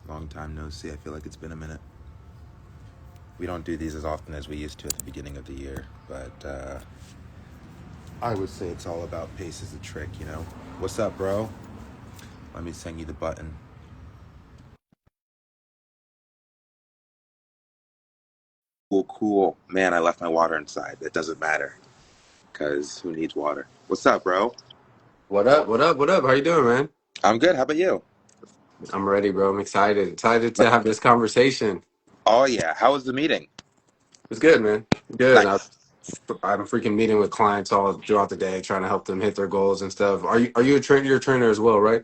Long time no see. I feel like it's been a minute. We don't do these as often as we used to at the beginning of the year, but I would say it's all about pace is a trick, you know? What's up, bro? Let me send you the button. Cool, cool. Man, I left my water inside. It doesn't matter, because who needs water? What's up, bro? What up? What up? What up? How you doing, man? I'm good. How about you? I'm ready, bro. I'm excited. Excited to have this conversation. Oh, yeah. How was the meeting? It's good, man. Good. Nice. I'm freaking meeting with clients all throughout the day, trying to help them hit their goals and stuff. Are you a trainer? You're a trainer as well, right?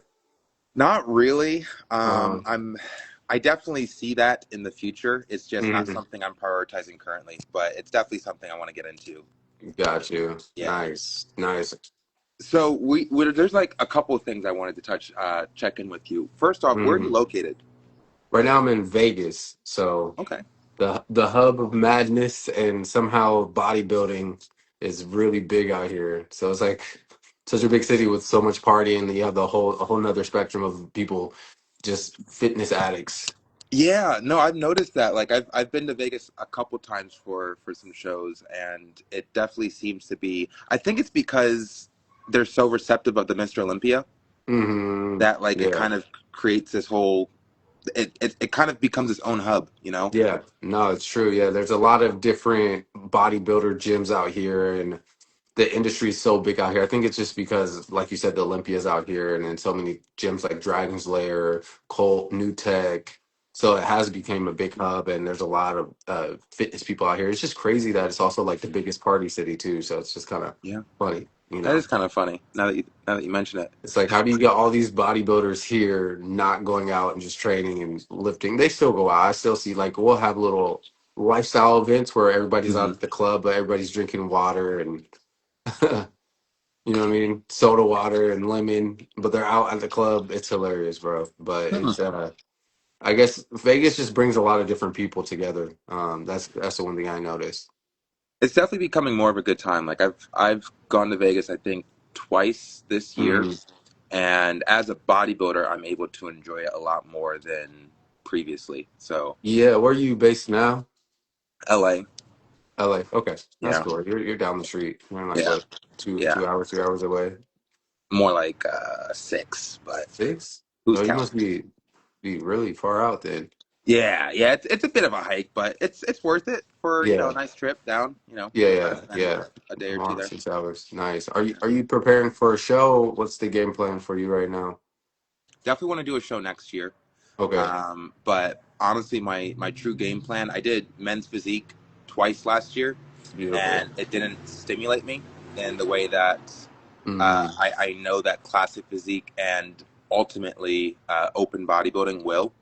Not really. Uh, I definitely see that in the future. It's just not mhm. something I'm prioritizing currently, but it's definitely something I want to get into. Got you. Yeah. Nice, nice. So there's like a couple of things I wanted to check in with you. First off, where are you Mhm. located? Right now, I'm in Vegas, so Okay. the hub of madness and somehow bodybuilding is really big out here. So it's like such a big city with so much partying. You have a whole nother spectrum of people, just fitness addicts. Yeah, no, I've noticed that. Like I've been to Vegas a couple times for some shows, and it definitely seems to be. I think it's because they're so receptive of the Mr. Olympia that like it Yeah. kind of creates this whole. It kind of becomes its own hub, you know? Yeah. No, it's true. Yeah. There's a lot of different bodybuilder gyms out here, and the industry is so big out here. I think it's just because, like you said, the Olympia's out here, and then so many gyms like Dragon's Lair, Colt, New Tech. So it has become a big hub, and there's a lot of fitness people out here. It's just crazy that it's also like the biggest party city too. So it's just kind of Yeah, funny, that is kind of funny now that you mention it. It's like, how do you get all these bodybuilders here not going out and just training and lifting? They still go out. I still see, like, we'll have little lifestyle events where everybody's out Hmm. at the club, but everybody's drinking water and, you know what I mean? Soda water and lemon, but they're out at the club. It's hilarious, bro. But Hmm. I guess Vegas just brings a lot of different people together. That's the one thing I noticed. It's definitely becoming more of a good time. Like I've gone to Vegas, I think twice this year, Hmm. and as a bodybuilder, I'm able to enjoy it a lot more than previously. So Yeah, where are you based now? LA, LA. Okay, that's yeah, cool. You're down the street. You're like yeah, what, two yeah, 2 hours, 3 hours away? more like 6, but 6? who's Oh, you counting? must be really far out then. Yeah, yeah, it's a bit of a hike, but it's worth it for a Yeah, nice trip down. yeah, Try to yeah, spend yeah. a day or two Oh, there. 6 hours. Nice. Are you preparing for a show? What's the game plan for you right now? Definitely want to do a show next year. Okay, But honestly, my true game plan, I did men's physique twice last year, beautiful. and it didn't stimulate me in the way that Hmm. I know that classic physique and ultimately open bodybuilding will.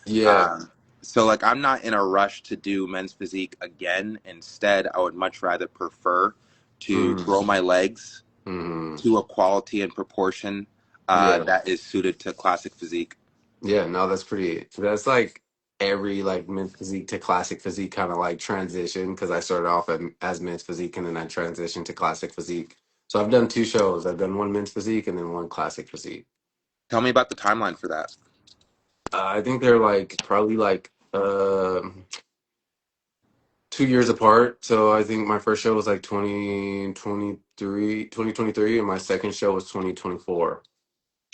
Yeah. Um, so like I'm not in a rush to do men's physique again. Instead, I would much rather prefer to Hmm. grow my legs Hmm. to a quality and proportion Yeah. that is suited to classic physique. Yeah. No, that's pretty. That's like every like men's physique to classic physique kind of like transition because I started off as men's physique and then I transitioned to classic physique. So I've done two shows. I've done one men's physique and then one classic physique. Tell me about the timeline for that. I think they're like probably like 2 years apart. So I think my first show was like 2023, and my second show was 2024.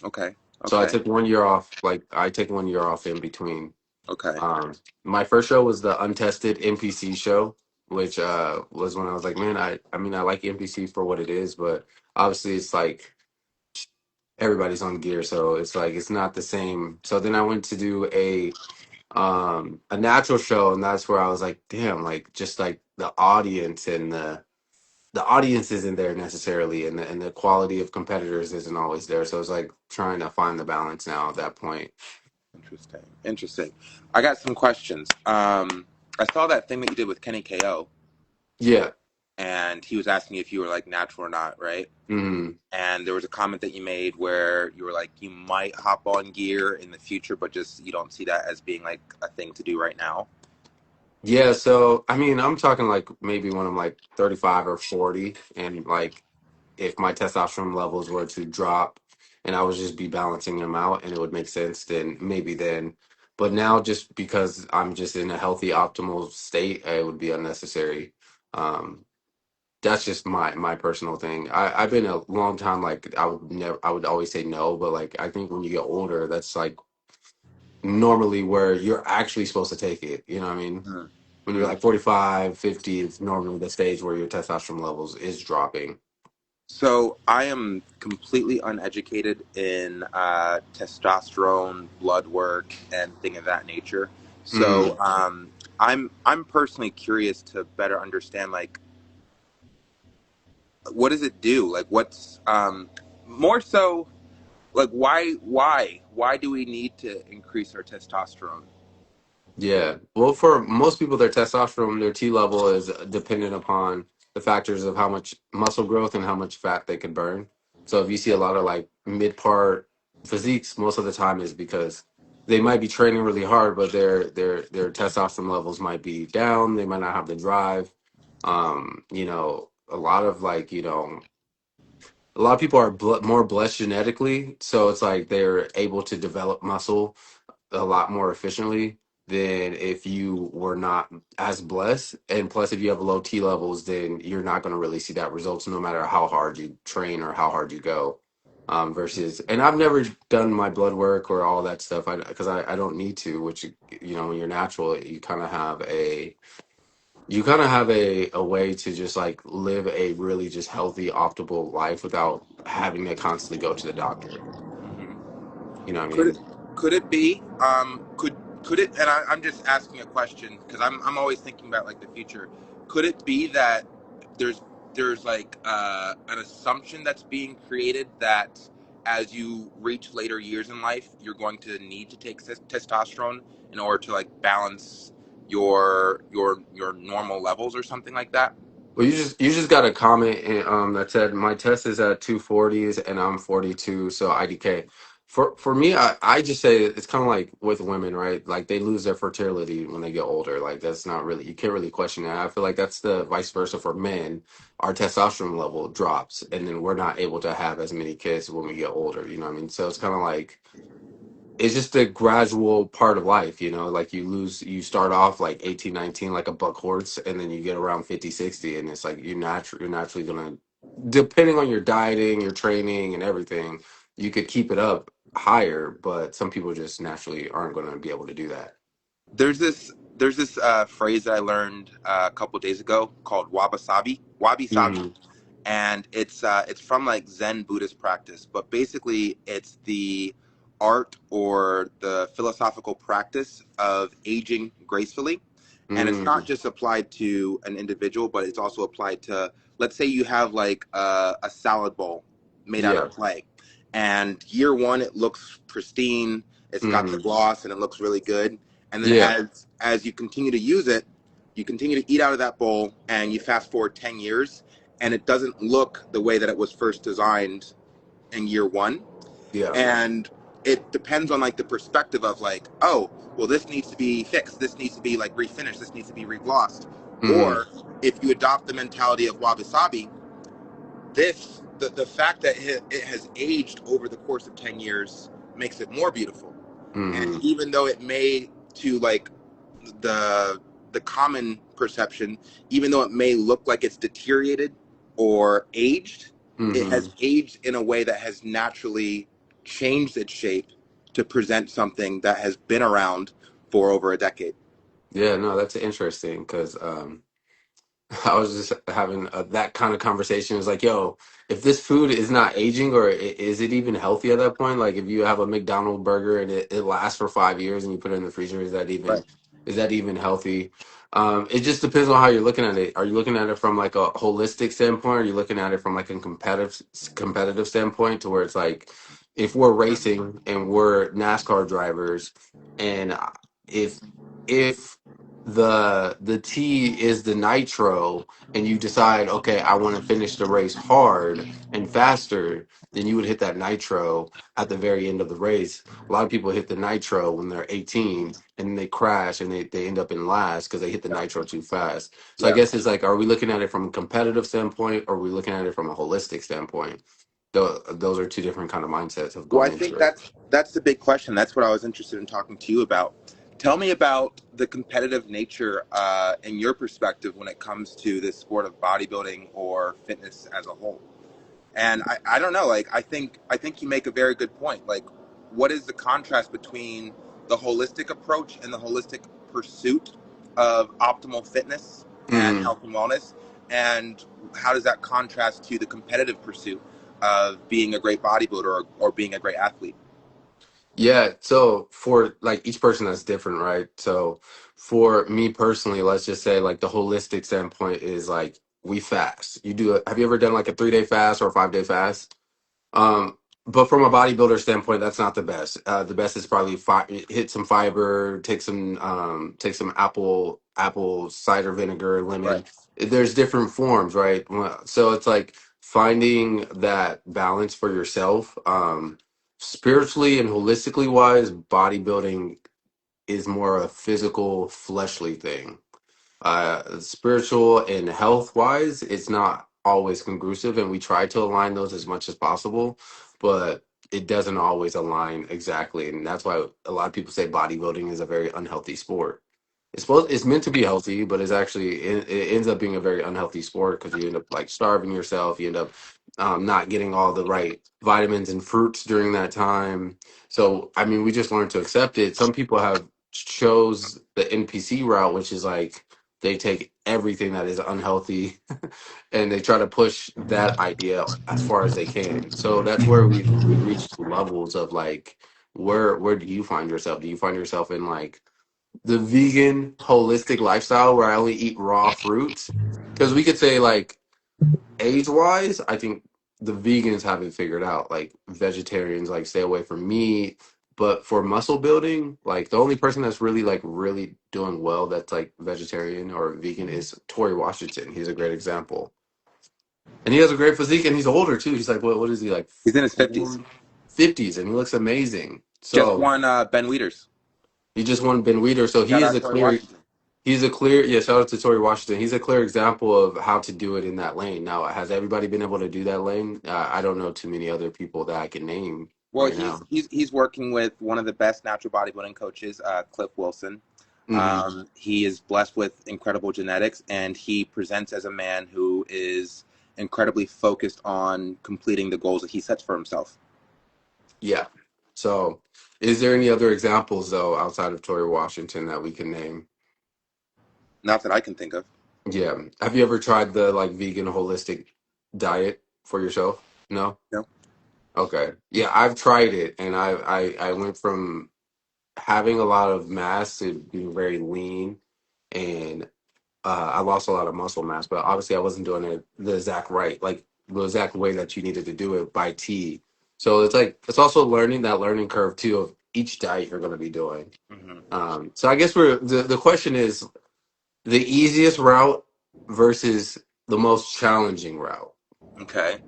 Okay. So I Okay. took 1 year off. Like I take 1 year off in between. Okay. My first show was the untested NPC show, which was when I was like, man, I mean I like NPC for what it is, but obviously it's like everybody's on gear, so it's like it's not the same. So then I went to do a natural show, and that's where I was like, damn, like just like the audience isn't there necessarily, and the quality of competitors isn't always there. So it's like trying to find the balance now at that point. Interesting. Interesting. I got some questions. I saw that thing that you did with Kenny KO, Yeah. and he was asking if you were like natural or not, right? Hmm. And there was a comment that you made where you were like, you might hop on gear in the future, but just you don't see that as being like a thing to do right now. Yeah, so I mean, I'm talking like maybe when I'm like 35 or 40, and like if my testosterone levels were to drop and I would just be balancing them out and it would make sense, then maybe then. But now, just because I'm just in a healthy, optimal state, it would be unnecessary. Um, that's just my personal thing. I've been a long time like I would always say no, but like I think when you get older, that's like normally where you're actually supposed to take it. You know what I mean? When you're Mm-hmm. like 45, 50, it's normally the stage where your testosterone levels is dropping. So I am completely uneducated in testosterone, blood work, and thing of that nature. So Mm, I'm personally curious to better understand like what does it do? Like what's more so like why do we need to increase our testosterone? yeah. Well, for most people, their testosterone, their T level is dependent upon the factors of how much muscle growth and how much fat they can burn. So if you see a lot of like mid part physiques, most of the time is because they might be training really hard, but their testosterone levels might be down. They might not have the drive. A lot of like a lot of people are more blessed genetically, so it's like they're able to develop muscle a lot more efficiently than if you were not as blessed. And plus, if you have low T levels, then you're not going to really see that results no matter how hard you train or how hard you go. Versus, and I've never done my blood work or all that stuff because I don't need to, which, when you're natural, you kind of have a way to just like live a really just healthy, optimal life without having to constantly go to the doctor. You know what I Could it mean? could it be? Could it? And I'm just asking a question because I'm always thinking about like the future. Could it be that there's there's like an assumption that's being created that as you reach later years in life, you're going to need to take testosterone in order to like balance your normal levels or something like that? Well, you just got a comment that said my test is at 240s and I'm 42, so IDK. For me, I just say it's kind of like with women, right? Like they lose their fertility when they get older. Like that's not really you can't really question that. I feel like that's the vice versa for men. Our testosterone level drops, and then we're not able to have as many kids when we get older. You know what I mean? So it's kind of like it's just a gradual part of life, like you start off like 18, 19, like a buck horse, and then you get around 50, 60, and it's like you're naturally gonna, depending on your dieting, your training and everything, you could keep it up higher, but some people just naturally aren't gonna be able to do that. There's this phrase that I learned a couple of days ago called wabi sabi, Mm, and it's from like Zen Buddhist practice, but basically it's the art or the philosophical practice of aging gracefully, and it's not mm, just applied to an individual, but it's also applied to, let's say you have like a salad bowl made out of yeah. clay, and year one it looks pristine, it's got the Hmm. gloss and it looks really good, and then Yeah. as you continue to use it, you continue to eat out of that bowl, and you fast forward 10 years and it doesn't look the way that it was first designed in year one. Yeah. And it depends on like the perspective of like, oh, well, this needs to be fixed, this needs to be like refinished, this needs to be reglossed. Hmm. Or if you adopt the mentality of wabi sabi, the fact that it has aged over the course of 10 years makes it more beautiful. And Hmm. even though it may, to like the the common perception, even though it may look like it's deteriorated or aged, it has Hmm. aged in a way that has naturally changed its shape to present something that has been around for over a decade. Yeah, no, that's interesting because I was just having that kind of conversation. It's like, yo, if this food is not aging, or is it even healthy at that point? Like, if you have a McDonald's burger and it lasts for 5 years and you put it in the freezer, Right. is that even healthy? It just depends on how you're looking at it. Are you looking at it from like a holistic standpoint? Or are you looking at it from like a competitive standpoint, to where it's like, if we're racing and we're NASCAR drivers, and if if the T is the nitro, and you decide, okay, I want to finish the race hard and faster, then you would hit that nitro at the very end of the race. A lot of people hit the nitro when they're 18 and then they crash and they end up in last because they hit the Yeah. nitro too fast. So I Yeah. guess it's like, are we looking at it from a competitive standpoint, or are we looking at it from a holistic standpoint? Those are two different kind of mindsets of Well, I going think into it. that's the big question. That's what I was interested in talking to you about. Tell me about the competitive nature in your perspective when it comes to this sport of bodybuilding or fitness as a whole. And I don't know, like I think you make a very good point. Like, what is the contrast between the holistic approach and the holistic pursuit of optimal fitness and Mhm. health and wellness? And how does that contrast to the competitive pursuit of being a great bodybuilder or being a great athlete? Yeah, so for like each person that's different, right? So for me personally, let's just say like the holistic standpoint is like we fast. Have you ever done like a 3-day fast or a 5-day fast? Um, but from a bodybuilder standpoint, that's not the best. The best is probably hit some fiber, take some apple cider vinegar, Right. lemon. There's different forms, right? So it's like finding that balance for yourself. Spiritually and holistically wise, bodybuilding is more a physical, fleshly thing. Spiritual and health wise, it's not always congrusive, and we try to align those as much as possible, but it doesn't always align exactly, and that's why a lot of people say bodybuilding is a very unhealthy sport. It's meant to be healthy, but it ends up being a very unhealthy sport because you end up like starving yourself. You end up not getting all the right vitamins and fruits during that time. So I mean, we just learned to accept it. Some people have chose the NPC route, which is like they take everything that is unhealthy and they try to push that idea as far as they can. So that's where we reach levels of like where do you find yourself? Do you find yourself in like the vegan holistic lifestyle where I only eat raw fruits? Because we could say like age wise, I think the vegans have it figured out. Like vegetarians like stay away from meat. But for muscle building, like the only person that's really like really doing well that's like vegetarian or vegan is Tori Washington. He's a great example. And he has a great physique and he's older too. He's like what is he like He's in his 50s. 50s and he looks amazing. Just So won Ben Wieters. he just won Ben Weeder. So Shout out Tori Washington. he's a clear, yeah, shout out to Tori Washington. He's a clear example of how to do it in that lane. Now, has everybody been able to do that lane? I don't know too many other people that I can name Well, right he's now. he's he's working with one of the best natural bodybuilding coaches, Cliff Wilson. Hmm. He is blessed with incredible genetics, and he presents as a man who is incredibly focused on completing the goals that he sets for himself. Yeah. So, is there any other examples though outside of Tori Washington that we can name? Not that I can think of. Yeah. Have you ever tried the like vegan holistic diet for yourself? No? No. Okay. Yeah, I've tried it and I went from having a lot of mass to being very lean and I lost a lot of muscle mass, but obviously I wasn't doing it the exact right, like the exact way that you needed to do it by T. So it's like it's also learning that learning curve too of each diet you're going to be doing. Hmm. So I guess the question is the easiest route versus the most challenging route. Okay.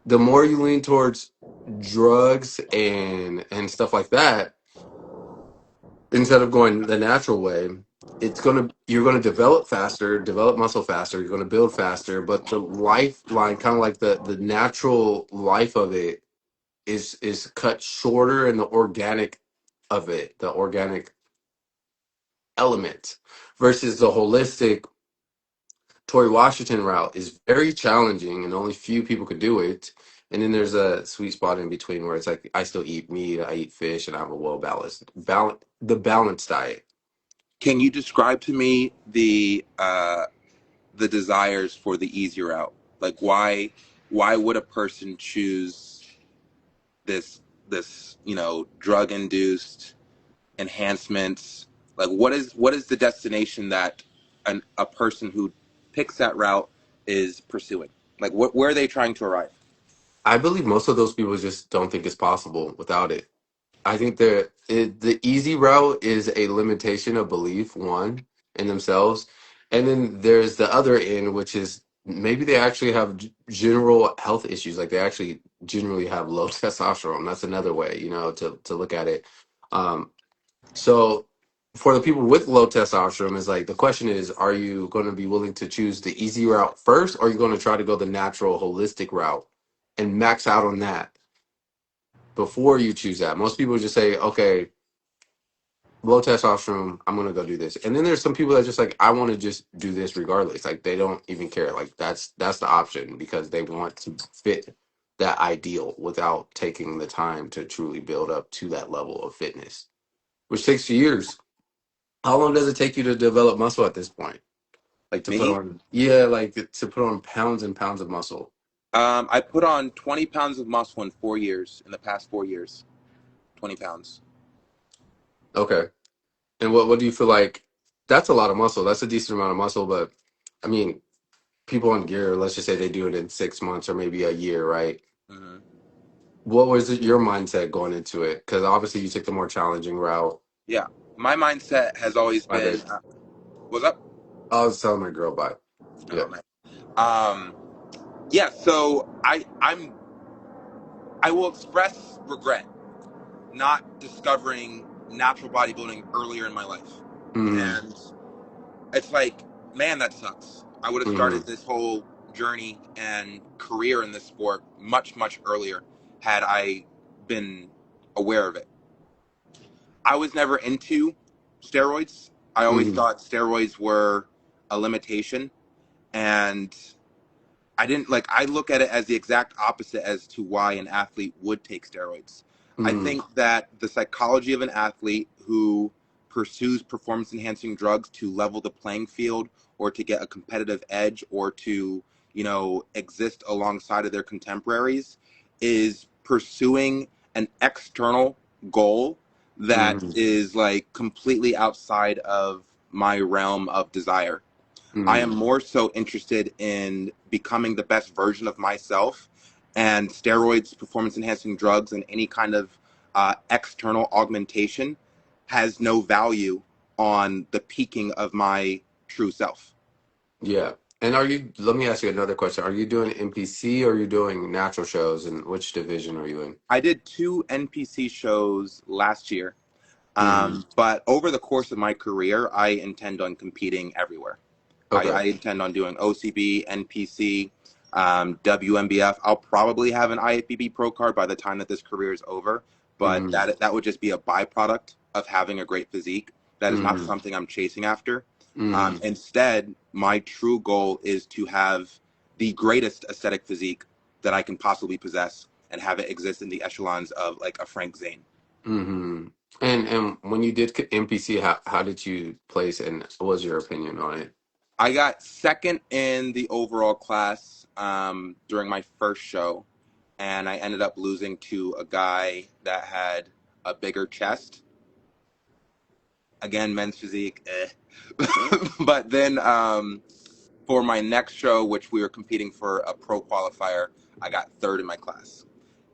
The more you lean towards drugs and stuff like that, instead of going the natural way, you're gonna develop faster, develop muscle faster, you're gonna build faster, but the lifeline, kind of like the natural life of it is cut shorter and the organic of it, the organic element versus the holistic Tory Washington route is very challenging and only few people could do it. And then there's a sweet spot in between where it's like I still eat meat, I eat fish, and I have a the balanced diet. Can you describe to me the desires for the easier route? Like, why would a person choose this drug induced enhancements? Like, what is the destination that a person who picks that route is pursuing? Like, where are they trying to arrive? I believe most of those people just don't think it's possible without it. I think the easy route is a limitation of belief, one, in themselves. And then there's the other end, which is maybe they actually have general health issues. Like they actually generally have low testosterone. That's another way, to look at it. Um, so for the people with low testosterone, is like the question is, are you going to be willing to choose the easy route first, or are you going to try to go the natural, holistic route and max out on that before you choose that? Most people just say, okay, low testosterone, I'm gonna go do this. And then there's some people that just like, I want to just do this regardless. Like they don't even care. Like that's the option because they want to fit that ideal without taking the time to truly build up to that level of fitness, which takes years. How long does it take you to develop muscle at this point? Like to put Me, on, yeah, like to put on pounds and pounds of muscle. I put on 20 pounds of muscle in 4 years. In the past 4 years, 20 pounds. Okay. And what do you feel like? That's a lot of muscle. That's a decent amount of muscle, but I mean, people on gear, let's just say they do it in 6 months or maybe a year, right? Hmm. What was your mindset going into it? Because obviously you took the more challenging route. Yeah, my mindset has always My been, bad. what's up? I was telling my girl, bye. Yeah. Oh man. Um, yeah. So I will express regret not discovering natural bodybuilding earlier in my life, Mm-hmm. and it's like, man, that sucks. I would have Mm-hmm. started this whole journey and career in this sport much earlier had I been aware of it. I was never into steroids. I always Mm-hmm. thought steroids were a limitation, and I didn't like. I look at it as the exact opposite as to why an athlete would take steroids. I Mm-hmm. think that the psychology of an athlete who pursues performance enhancing drugs to level the playing field or to get a competitive edge or to, exist alongside of their contemporaries is pursuing an external goal that Mm-hmm. is like completely outside of my realm of desire. I am Mm-hmm. more so interested in becoming the best version of myself, and steroids, performance enhancing drugs, and any kind of external augmentation has no value on the peaking of my true self. Yeah. And let me ask you another question. Are you doing NPC or are you doing natural shows? And which division are you in? I did two NPC shows last year, Mm-hmm. but over the course of my career, I intend on competing everywhere. I Okay. intend on doing OCB, NPC, WMBF. I'll probably have an IFBB pro card by the time that this career is over, but Mm-hmm. that would just be a byproduct of having a great physique. That is not Mm-hmm. something I'm chasing after. Mm-hmm. Instead, my true goal is to have the greatest aesthetic physique that I can possibly possess and have it exist in the echelons of like a Frank Zane. Mm-hmm. And when you did NPC, how did you place and what was your opinion on it? I got second in the overall class during my first show, and I ended up losing to a guy that had a bigger chest. Again, men's physique, but then for my next show, which we were competing for a pro qualifier, I got third in my class.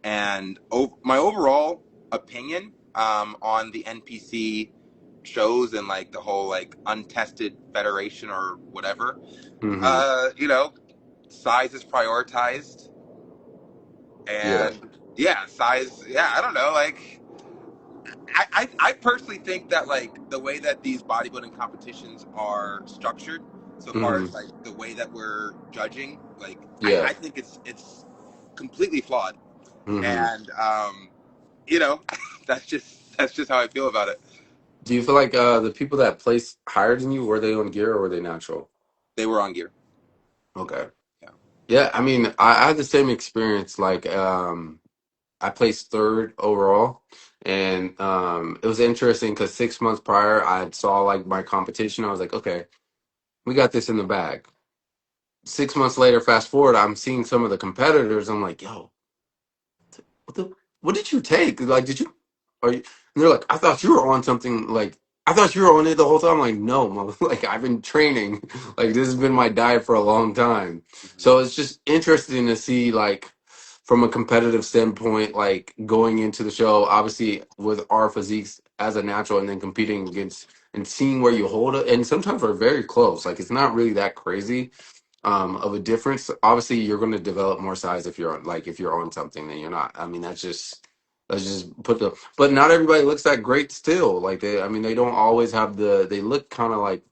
And my overall opinion on the NPC shows and like the whole like untested federation or whatever, Mm-hmm. size is prioritized, Yeah. and yeah, size. Yeah, I don't know. Like, I personally think that like the way that these bodybuilding competitions are structured, so far Mm-hmm. as like the way that we're judging, like Yeah. I think it's completely flawed, Mm-hmm. and you know, that's just how I feel about it. Do you feel like the people that placed higher than you, were they on gear or were they natural? They were on gear. Okay. Yeah. Yeah, I mean, I had the same experience. Like, I placed third overall, and it was interesting because 6 months prior, I saw like my competition. I was like, okay, we got this in the bag. 6 months later, fast forward, I'm seeing some of the competitors. I'm like, yo, what the what did you take? Like, did you are you and they're like, I thought you were on something like I thought you were on it the whole time. I'm like, no, mother, like I've been training. Like this has been my diet for a long time. Hmm. So it's just interesting to see like from a competitive standpoint, like going into the show, obviously with our physiques as a natural and then competing against and seeing where you hold it. And sometimes we're very close. Like it's not really that crazy of a difference. Obviously, you're going to develop more size if you're on, like if you're on something than you're not. I mean, that's just put the. But not everybody looks that great still. Like I mean, they don't always have the. They look kind of like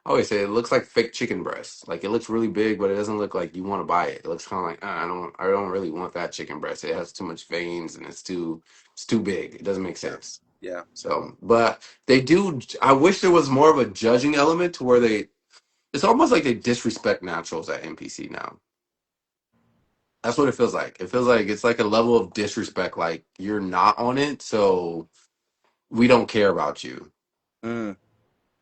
I always say, it looks like fake chicken breast. Like it looks really big, but it doesn't look like you want to buy it. It looks kind of like I don't really want that chicken breast. It has too much veins and it's too big. It doesn't make Yeah. sense. Yeah. So, but they do. I wish there was more of a judging element to where they. It's almost like they disrespect naturals at NPC now. That's what it feels like. It feels like it's like a level of disrespect. Like you're not on it, so we don't care about you. Mm.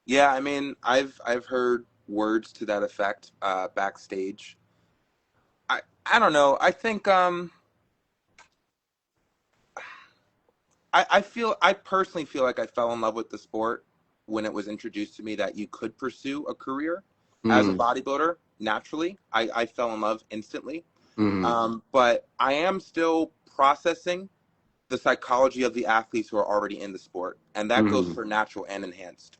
Yeah, I mean, I've heard words to that effect backstage. I don't know. I think I personally feel like I fell in love with the sport when it was introduced to me that you could pursue a career as a Mm, bodybuilder naturally. I fell in love instantly. mm, But I am still processing the psychology of the athletes who are already in the sport, and that goes mm. for natural and enhanced.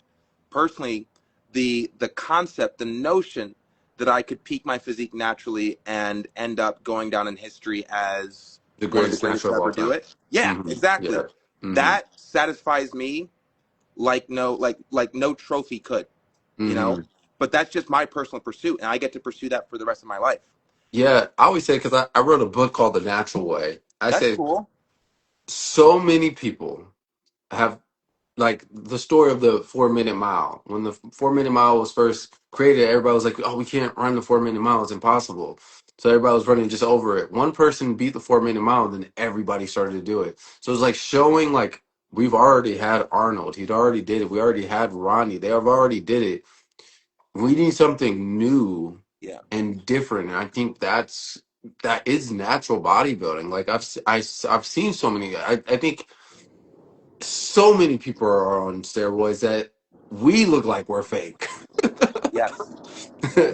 Personally, the concept, the notion that I could peak my physique naturally and end up going down in history as The one of the greatest greatest natural to of ever all do time. it. Yeah, Yeah. exactly. Hmm. That satisfies me like no trophy could, you know? Hmm. But that's just my personal pursuit and I get to pursue that for the rest of my life. Yeah, I always say because I wrote a book called The Natural Way. I That's say cool. so many people have like the story of the 4 minute mile. When the 4 minute mile was first created, everybody was like, "Oh, we can't run the 4 minute mile; it's impossible." So everybody was running just over it. One person beat the 4 minute mile, then everybody started to do it. So it's like showing like we've already had Arnold; he'd already did it. We already had Ronnie; they have already did it. We need something new Yeah. and different. And I think that is natural bodybuilding. Like I've seen so many. I think so many people are on steroids that we look like we're fake. Yes.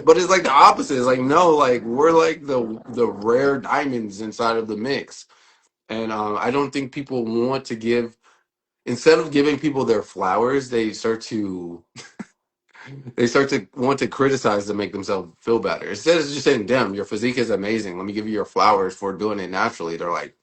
But it's like the opposite. It's like no, like we're like the rare diamonds inside of the mix. And I don't think people want to give instead of giving people their flowers, they start to want to criticize to make themselves feel better. Instead of just saying, "Damn, your physique is amazing. Let me give you your flowers for doing it naturally." They're like,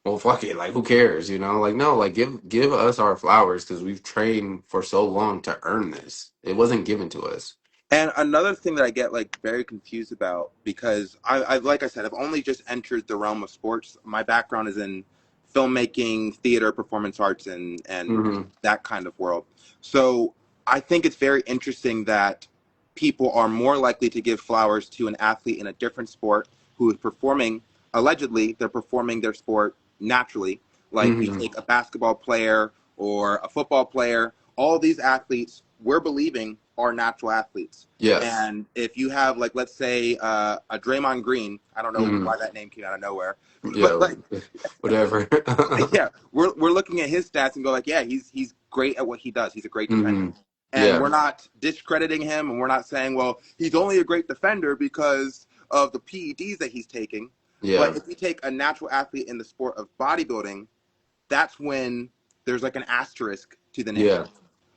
"Well, fuck it. Like, who cares? You know? Like, no. Like, give us our flowers because we've trained for so long to earn this. It wasn't given to us." And another thing that I get like very confused about because I like I said I've only just entered the realm of sports. My background is in filmmaking, theater, performance arts, and Hmm. that kind of world. So I think it's very interesting that people are more likely to give flowers to an athlete in a different sport who is performing allegedly they're performing their sport naturally. Like you Hmm. take a basketball player or a football player, all these athletes we're believing are natural athletes. Yes. And if you have like let's say a Draymond Green, I don't know Hmm. why that name came out of nowhere, but Yeah. like Whatever. yeah, we're looking at his stats and go like, yeah, he's great at what he does. He's a great defender. Hmm. And Yeah. we're not discrediting him and we're not saying, well, he's only a great defender because of the PEDs that he's taking. But Yeah. if you take a natural athlete in the sport of bodybuilding, that's when there's like an asterisk to the name, Yeah.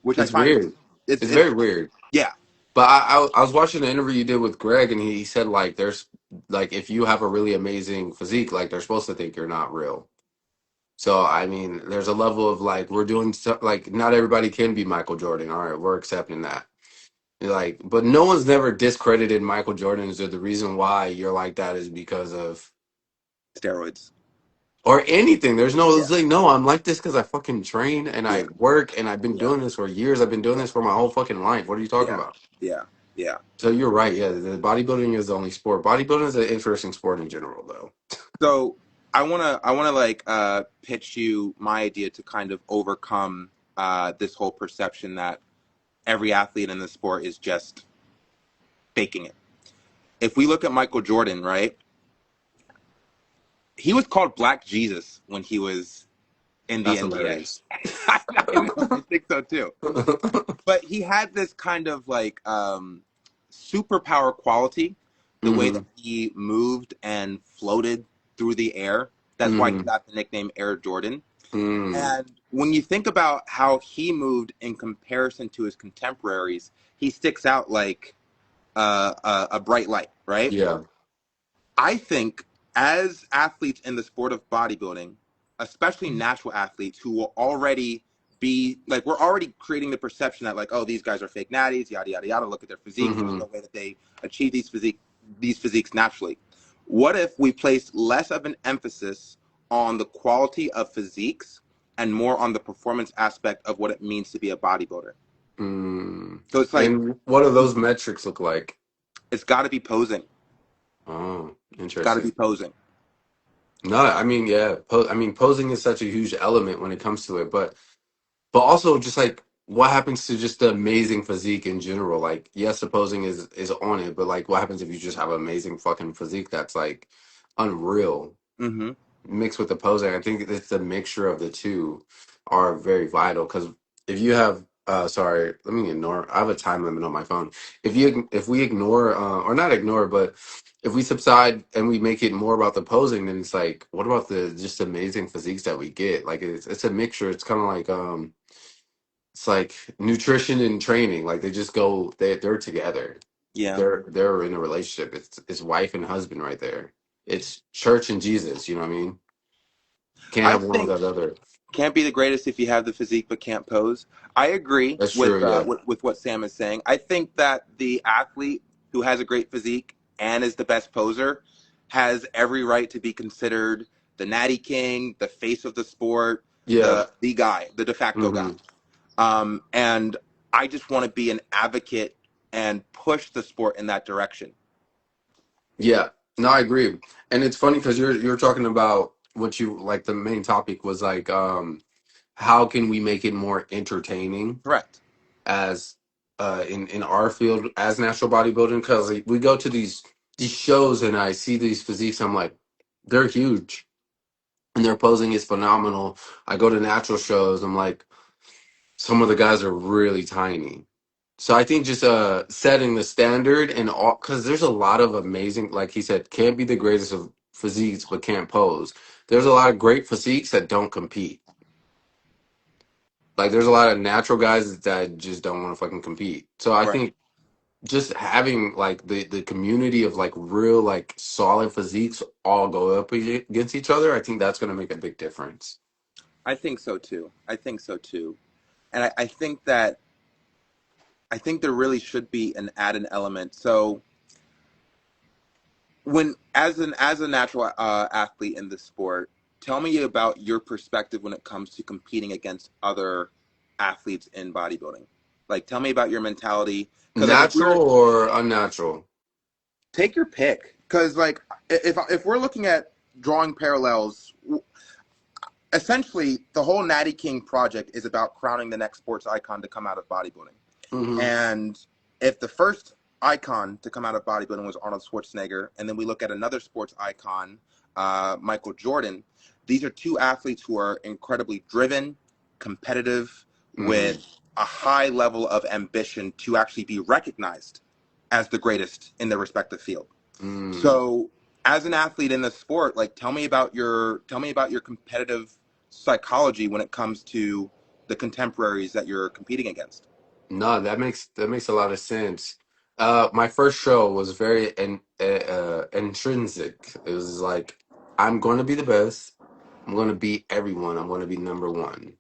which I It's find weird. It's it's very weird. yeah, But I was watching the interview you did with Greg, and he said like there's like if you have a really amazing physique, like they're supposed to think you're not real. So I mean, there's a level of like we're doing stuff like not everybody can be Michael Jordan. All right, we're accepting that. Like, but no one's never discredited Michael Jordan's or the reason why you're like that is because of steroids. or anything. There's no Yeah, it's like no, I'm like this because I fucking train and yeah, I work and I've been yeah, doing this for years. I've been doing yeah, this for my whole fucking life. What are you talking yeah, about? yeah, yeah. So you're right. Yeah, the bodybuilding is the only sport. Bodybuilding is an interesting sport in general, though. So I wanna like pitch you my idea to kind of overcome this whole perception that every athlete in the sport is just faking it. If we look at Michael Jordan, right? He was called Black Jesus when he was in the That's NBA. hilarious. I know, I think so too. But he had this kind of like superpower quality, the way that Hmm. he moved and floated through the air. That's why he Hmm. got the nickname Air Jordan. Hmm. And when you think about how he moved in comparison to his contemporaries, he sticks out like a bright light, right? Yeah. I think as athletes in the sport of bodybuilding, especially natural athletes who will already be like, we're already creating the perception that like, oh, these guys are fake natties, yada yada yada. Look at their physiques. There's Hmm. no way that they achieve these physiques naturally. What if we place less of an emphasis on the quality of physiques and more on the performance aspect of what it means to be a bodybuilder. Mm. So it's like And what do those metrics look like? it's got to be posing. Oh, It's got to be interesting. posing. No, I mean, yeah, I mean, posing is such a huge element when it comes to it, but also just like what happens to just the amazing physique in general? Like, yes, the posing is on it, but like, what happens if you just have amazing fucking physique that's like unreal? Mm-hmm. Mixed with the posing. I think it's the mixture of the two are very vital because if you have sorry, let me ignore. I have a time limit on my phone. If we ignore or not ignore, but if we subside and we make it more about the posing, then it's like, what about the just amazing physiques that we get? Like it's a mixture. It's kind of like it's like nutrition and training. Like they just go they're together. Yeah. They're in a relationship. It's wife and husband right there. It's church and Jesus. You know what I mean? Can't I have one think without the other. can't be the greatest if you have the physique but can't pose. I agree That's true. Yeah. with what Sam is saying. I think that the athlete who has a great physique and is the best poser has every right to be considered the natty king, the face of the sport, Yeah. the guy, the de facto guy. Hmm. And I just want to be an advocate and push the sport in that direction. Yeah. No, I agree. And it's funny because you're talking about what you like. The main topic was like, how can we make it more entertaining Correct. as in our field as natural bodybuilding? Because like, we go to these shows and I see these physiques. I'm like, they're huge and their posing is phenomenal. I go to natural shows. I'm like, some of the guys are really tiny. So I think just setting the standard and all because there's a lot of amazing, like he said, can't be the greatest of physiques but can't pose. There's a lot of great physiques that don't compete. Like there's a lot of natural guys that just don't want to fucking compete. So I Right. think just having like the community of like real like solid physiques all go up against each other, I think that's gonna make a big difference. I think so too. I think so too. And I think that I think there really should be an added element. So when as a natural athlete in the sport, tell me about your perspective when it comes to competing against other athletes in bodybuilding. Like, tell me about your mentality. Because like, if we're Natural or unnatural? take your pick. Because like, if we're looking at drawing parallels, essentially the whole Natty King project is about crowning the next sports icon to come out of bodybuilding. Hmm. And if the first icon to come out of bodybuilding was Arnold Schwarzenegger, and then we look at another sports icon, Michael Jordan, these are two athletes who are incredibly driven, competitive, Hmm. with a high level of ambition to actually be recognized as the greatest in their respective field. Mm. So, as an athlete in the sport, like tell me about your competitive psychology when it comes to the contemporaries that you're competing against. No, that makes a lot of sense. My first show was very intrinsic. It was like I'm going to be the best. I'm going to beat everyone. I'm going to be number one.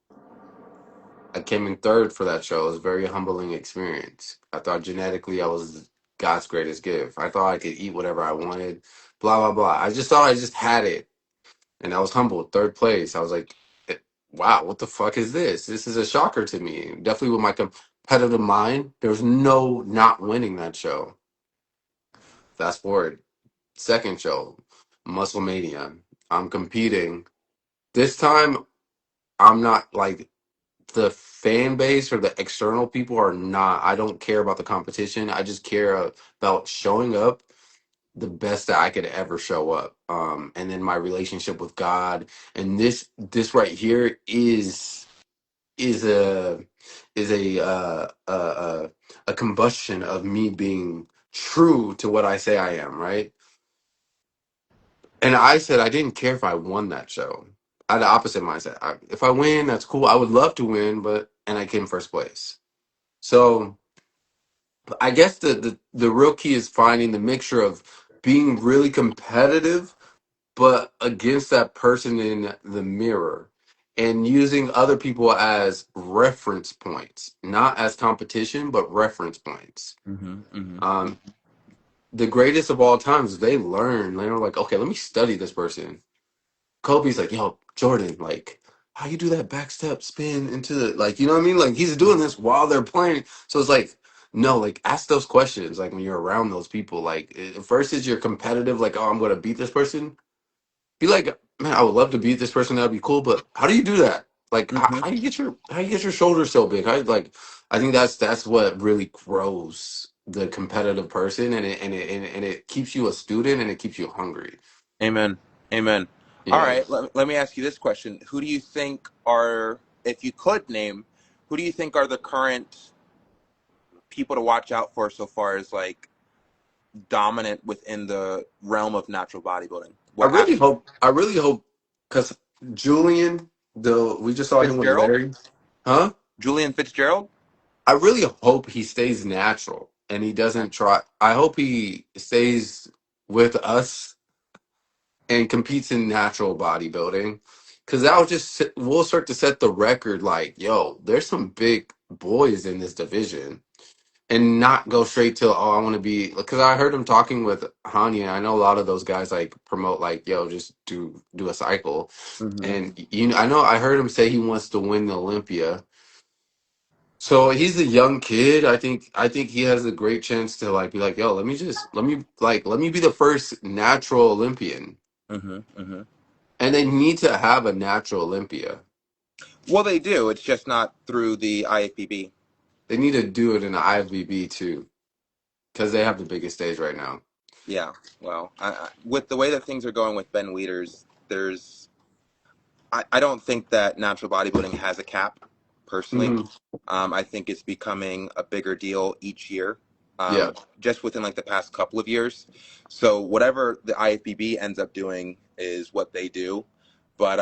I came in third for that show. It was a very humbling experience. I thought genetically I was God's greatest gift. I thought I could eat whatever I wanted. Blah blah blah. I just thought I just had it, and I was humbled. Third place. I was like, wow, what the fuck is this? This is a shocker to me. Definitely with my competitive mind, there was no not winning that show. Fast forward, second show, Muscle Mania. I'm competing. This time, I'm not like the fan base or the external people are not. I don't care about the competition. I just care about showing up the best that I could ever show up. And then my relationship with God and this right here is a is a combustion of me being true to what I say I am, right? And I said I didn't care if I won that show. I had the opposite mindset. If I win, that's cool. I would love to win, but and I came first place. So I guess the real key is finding the mixture of being really competitive but against that person in the mirror and using other people as reference points, not as competition, but reference points. Mm-hmm, mm-hmm. Um, the greatest of all times, they learn. They're like, okay, let me study this person. Kobe's like, yo, Jordan, like, how you do that back step spin into the, like, you know what I mean? Like, he's doing this while they're playing. So it's like, no, like, ask those questions, like, when you're around those people. Like, first is you're competitive, like, oh, I'm going to beat this person. Be like, man, I would love to beat this person. That'd be cool. But how do you do that? Like, Hmm. how you get your shoulders so big? I think that's what really grows the competitive person, and it keeps you a student, and it keeps you hungry. Amen. Amen. All Yeah. right. Let me ask you this question: who do you think are, if you could name, who do you think are the current people to watch out for so far as like dominant within the realm of natural bodybuilding? What athletes? I really hope, because Julian, we just saw him with Fitzgerald? Larry, huh? Julian Fitzgerald? I really hope he stays natural and he doesn't try. I hope he stays with us and competes in natural bodybuilding, because that'll we'll start to set the record. Like, yo, there's some big boys in this division, and not go straight to, oh, I want to be, because I heard him talking with Hani, and I know a lot of those guys like promote, like, yo, just do a cycle. Hmm. And I know I heard him say he wants to win the Olympia. So he's a young kid. I think he has a great chance to, like, be like, yo, let me be the first natural Olympian. Hmm. Hmm. And they need to have a natural Olympia. Well, they do. It's just not through the IFBB. They need to do it in the IFBB too, because they have the biggest stage right now. Yeah. Well, with the way that things are going with Ben Wieters, I don't think that natural bodybuilding has a cap, personally. Hmm. I think it's becoming a bigger deal each year, Yeah. just within like the past couple of years. So whatever the IFBB ends up doing is what they do. But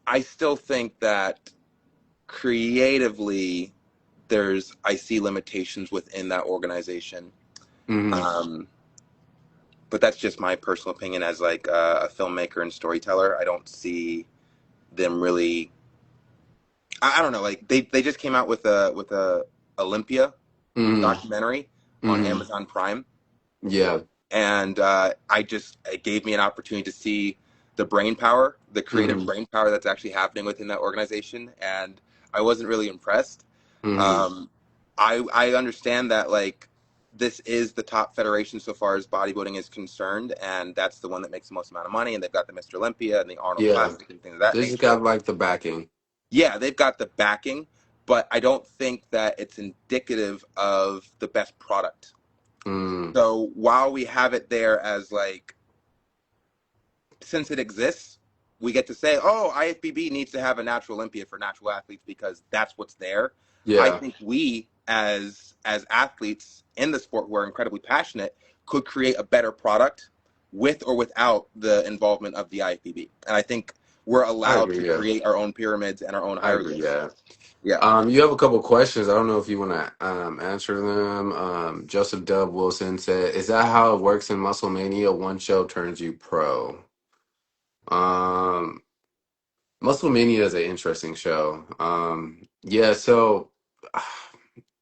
I still think that creatively, I see limitations within that organization. Hmm. Um, but that's just my personal opinion as like a filmmaker and storyteller. I don't see them really. I don't know. Like they just came out with a Olympia Hmm. documentary on Hmm. Amazon Prime, Yeah. and it gave me an opportunity to see the brain power, the creative Hmm. brain power that's actually happening within that organization, and I wasn't really impressed. Hmm. Um, I understand that like this is the top federation so far as bodybuilding is concerned, and that's the one that makes the most amount of money, and they've got the Mr. Olympia and the Arnold Yeah. Classic and things of that They just got, nature. like, the backing. Yeah, they've got the backing, but I don't think that it's indicative of the best product. Mm. So while we have it there as like, since it exists, we get to say, oh, IFBB needs to have a natural Olympia for natural athletes because that's what's there. I Yeah. think we, as athletes in the sport who are incredibly passionate, could create a better product with or without the involvement of the IFBB. And I think we're I allowed to agree. Yeah. create our own pyramids and our own I agree. hieroglyphs. Yeah. Yeah. You have a couple questions. I don't know if you want to answer them. Joseph Dub Wilson said, "Is that how it works in Muscle Mania? One show turns you pro." Um, Muscle Mania is an interesting show. Yeah, so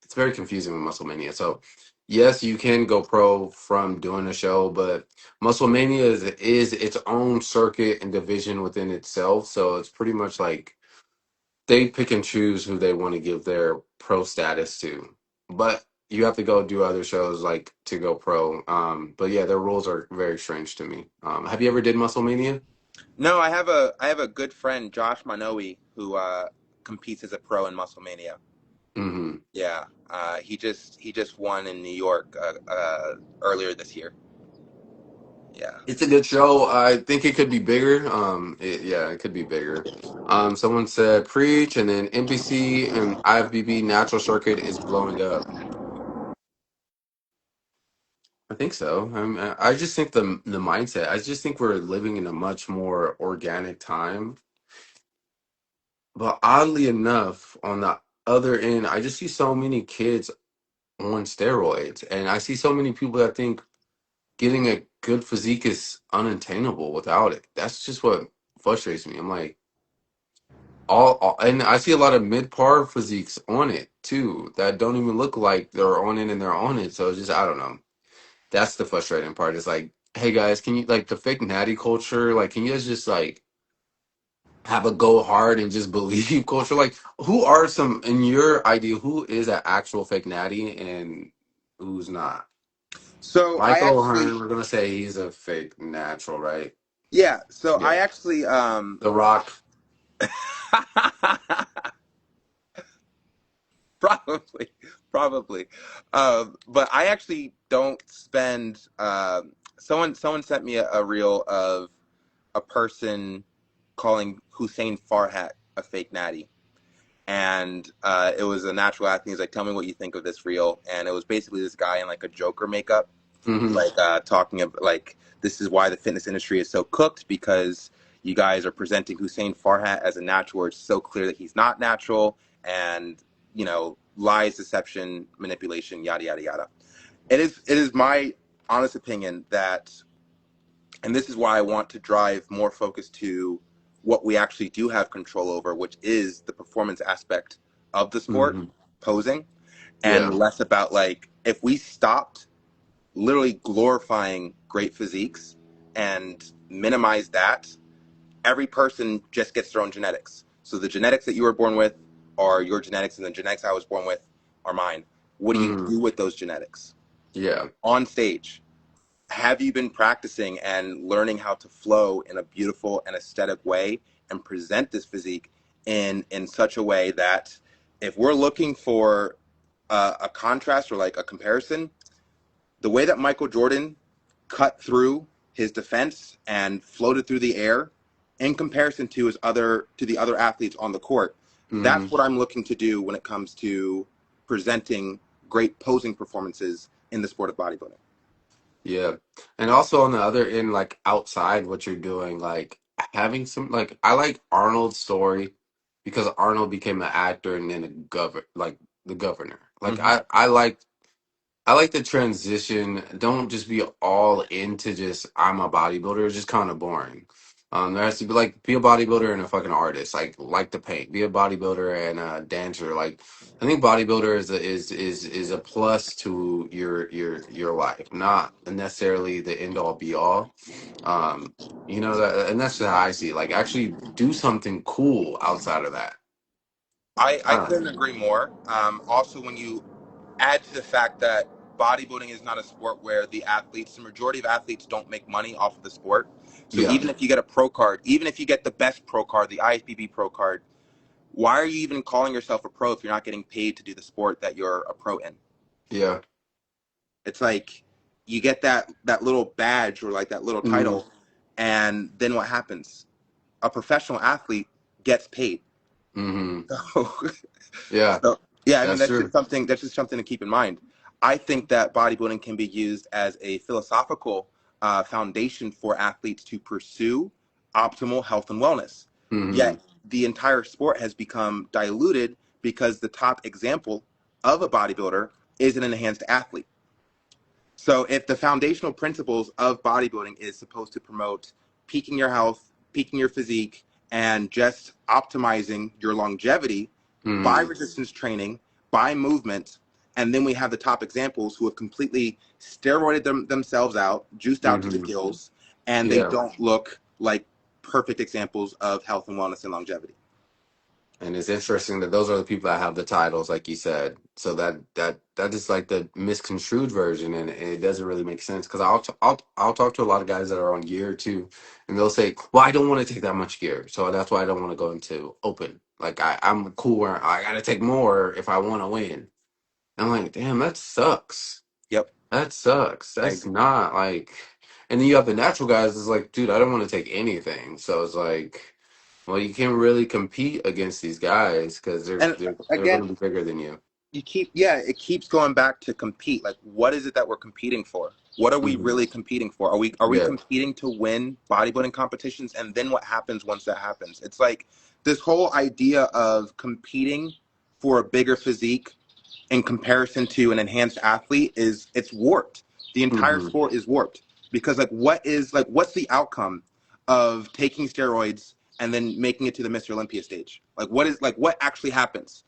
it's very confusing with Muscle Mania. So, yes, you can go pro from doing a show, but Muscle Mania is its own circuit and division within itself. So it's pretty much like they pick and choose who they want to give their pro status to. But you have to go do other shows like to go pro. But yeah, their rules are very strange to me. Have you ever did Muscle Mania? No, I have a good friend, Josh Manoe, who competes as a pro in Muscle Mania. Hmm. Yeah, he just won in New York earlier this year. Yeah. It's a good show. I think it could be bigger. Yeah, it could be bigger. Someone said preach, and then NBC and IFBB Natural Circuit is blowing up. I think so. I just think the mindset. I just think we're living in a much more organic time. But oddly enough, on the other end, I just see so many kids on steroids, and I see so many people that think getting a good physique is unattainable without it. That's just what frustrates me. I'm like, and I see a lot of mid par physiques on it too that don't even look like they're on it and they're on it. So it's just, I don't know. That's the frustrating part. It's like, hey guys, can you, like, the fake natty culture? Like, can you guys just, like, have a go hard and just believe culture. Like, who are some in your idea? Who is an actual fake natty and who's not? So I Michael actually, Hearn, we're gonna say he's a fake natural, right? yeah. So I Yeah. actually, The Rock. probably, probably, but I actually don't spend. Someone sent me a reel of a person calling Hussein Farhat a fake natty. And it was a natural athlete. He's like, "Tell me what you think of this reel." And it was basically this guy in like a Joker makeup, Hmm. like talking about like this is why the fitness industry is so cooked because you guys are presenting Hussein Farhat as a natural. Where it's so clear that he's not natural, and lies, deception, manipulation, yada yada yada. It is my honest opinion that, and this is why I want to drive more focus to what we actually do have control over, which is the performance aspect of the sport, Hmm. posing, and Yeah. less about like if we stopped literally glorifying great physiques and minimize that, every person just gets their own genetics. So the genetics that you were born with are your genetics, and the genetics I was born with are mine. What do you Hmm. do with those genetics Yeah. on stage? Have you been practicing and learning how to flow in a beautiful and aesthetic way and present this physique in such a way that if we're looking for a contrast or like a comparison, the way that Michael Jordan cut through his defense and floated through the air in comparison to the other athletes on the court, Hmm. that's what I'm looking to do when it comes to presenting great posing performances in the sport of bodybuilding. Yeah. And also on the other end, like outside what you're doing, like having some like I like Arnold's story because Arnold became an actor and then a like the governor. Like Hmm. I like the transition. Don't just be all into just I'm a bodybuilder. It's just kind of boring. There has to be like be a bodybuilder and a fucking artist. Like to paint. Be a bodybuilder and a dancer. Like I think bodybuilder is a plus to your life, not necessarily the end all be all. Um, and that's just how I see it. Like actually do something cool outside of that. I I don't know. couldn't agree more. Also, when you add to the fact that bodybuilding is not a sport where the majority of athletes don't make money off of the sport. So Yeah, even if you get a pro card, even if you get the best pro card, the IFBB pro card, why are you even calling yourself a pro if you're not getting paid to do the sport that you're a pro in? yeah. It's like you get that little badge or like that little Hmm. title, and then what happens? A professional athlete gets paid. Hmm. So Yeah, So yeah, I mean that's true. that's just something to keep in mind. I think that bodybuilding can be used as a philosophical foundation for athletes to pursue optimal health and wellness. Hmm. Yet the entire sport has become diluted because the top example of a bodybuilder is an enhanced athlete. So if the foundational principles of bodybuilding is supposed to promote peaking your health, peaking your physique, and just optimizing your longevity by Hmm. resistance training, by movement, and then we have the top examples who have completely steroided themselves out, juiced out to the Hmm. gills, and they Yeah, don't look like perfect examples of health and wellness and longevity. and it's interesting that those are the people that have the titles, like you said. So that is like the misconstrued version, and it doesn't really make sense. Because I'll talk to a lot of guys that are on gear too, and they'll say, "Well, I don't want to take that much gear, so that's why I don't want to go into open. Like I'm cool where I got to take more if I want to win." I'm like, damn, that sucks. Yep. That sucks. I That's agree. not like. And then you have the natural guys. It's like, dude, I don't want to take anything. So it's like. Well, you can't really compete against these guys because And they're again, going to be bigger than you. it keeps going back to compete. Like, what is it that we're competing for? What are we Hmm. really competing for? Are we Yeah. competing to win bodybuilding competitions? And then what happens once that happens? It's like this whole idea of competing for a bigger physique in comparison to an enhanced athlete is it's warped. The entire Hmm. sport is warped because what's the outcome of taking steroids and then making it to the Mr. Olympia stage? What actually happens?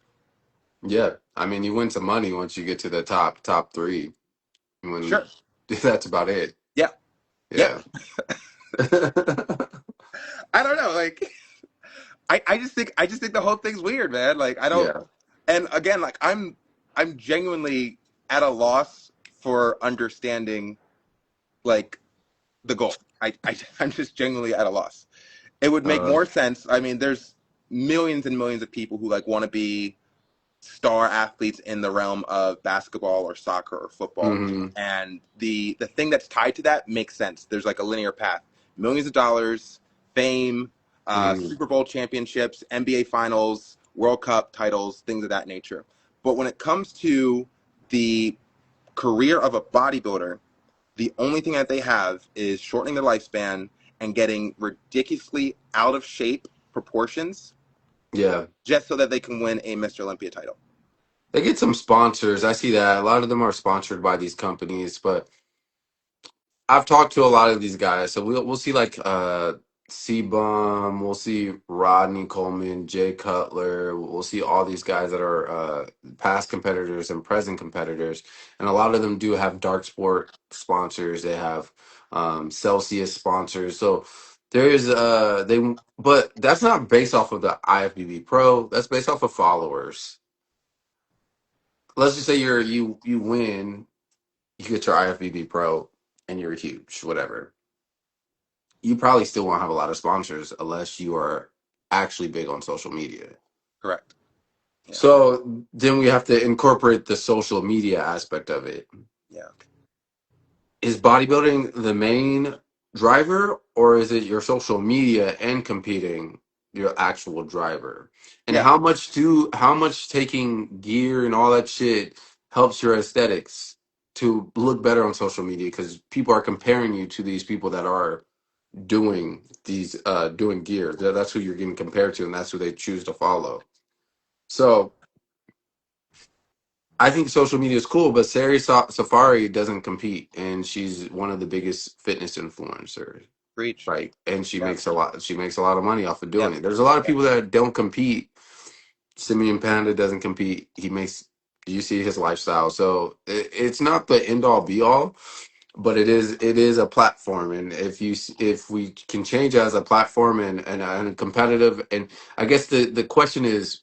Yeah. I mean, you win some money once you get to the top three. When Sure. that's about it. Yeah. Yeah. Yeah. I don't know. Like I just think the whole thing's weird, man. Like I don't. Yeah. And again, like I'm genuinely at a loss for understanding like the goal. I'm just genuinely at a loss. It would make Uh, more sense. I mean, there's millions and millions of people who like want to be star athletes in the realm of basketball or soccer or football, hmm and the thing that's tied to that makes sense. There's like a linear path: millions of dollars, fame, hmm Super Bowl championships, NBA finals, World Cup titles, things of that nature. But when it comes to the career of a bodybuilder, the only thing that they have is shortening their lifespan and getting ridiculously out of shape proportions Yeah. just so that they can win a Mr. Olympia title. They get some sponsors. I see that. A lot of them are sponsored by these companies, but I've talked to a lot of these guys, so we'll see like C-Bum, we'll see Rodney Coleman, Jay Cutler, we'll see all these guys that are past competitors and present competitors, and a lot of them do have dark sport sponsors. They have Celsius sponsors, so there's but that's not based off of the IFBB Pro. That's based off of followers. Let's just say you win, you get your IFBB Pro, and you're huge, whatever. You probably still won't have a lot of sponsors unless you are actually big on social media. Correct. Yeah. So then we have to incorporate the social media aspect of it. Yeah. Is bodybuilding the main driver, or is it your social media and competing your actual driver? And Yeah. how much taking gear and all that shit helps your aesthetics to look better on social media, because people are comparing you to these people that are doing gear. That's who you're getting compared to, and that's who they choose to follow. So I think social media is cool, but Safari doesn't compete, and she's one of the biggest fitness influencers, Breach. right? And she Yeah. makes a lot. She makes a lot of money off of Yeah. doing it. There's a lot of Yeah. people that don't compete. Simeon Panda doesn't compete. He makes. You see his lifestyle, so it's not the end all be all, but it is a platform. And if we can change it as a platform and competitive, and I guess the question is,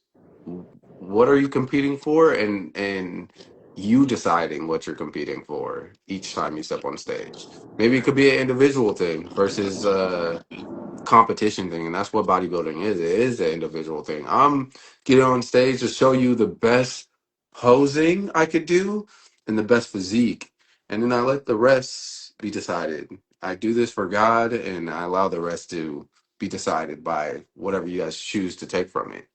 what are you competing for, and you deciding what you're competing for each time you step on stage. Maybe it could be an individual thing versus competition thing, and that's what bodybuilding is. It is an individual thing. I'm getting on stage to show you the best posing I could do and the best physique, and then I let the rest be decided. I do this for God, and I allow the rest to be decided by whatever you guys choose to take from it.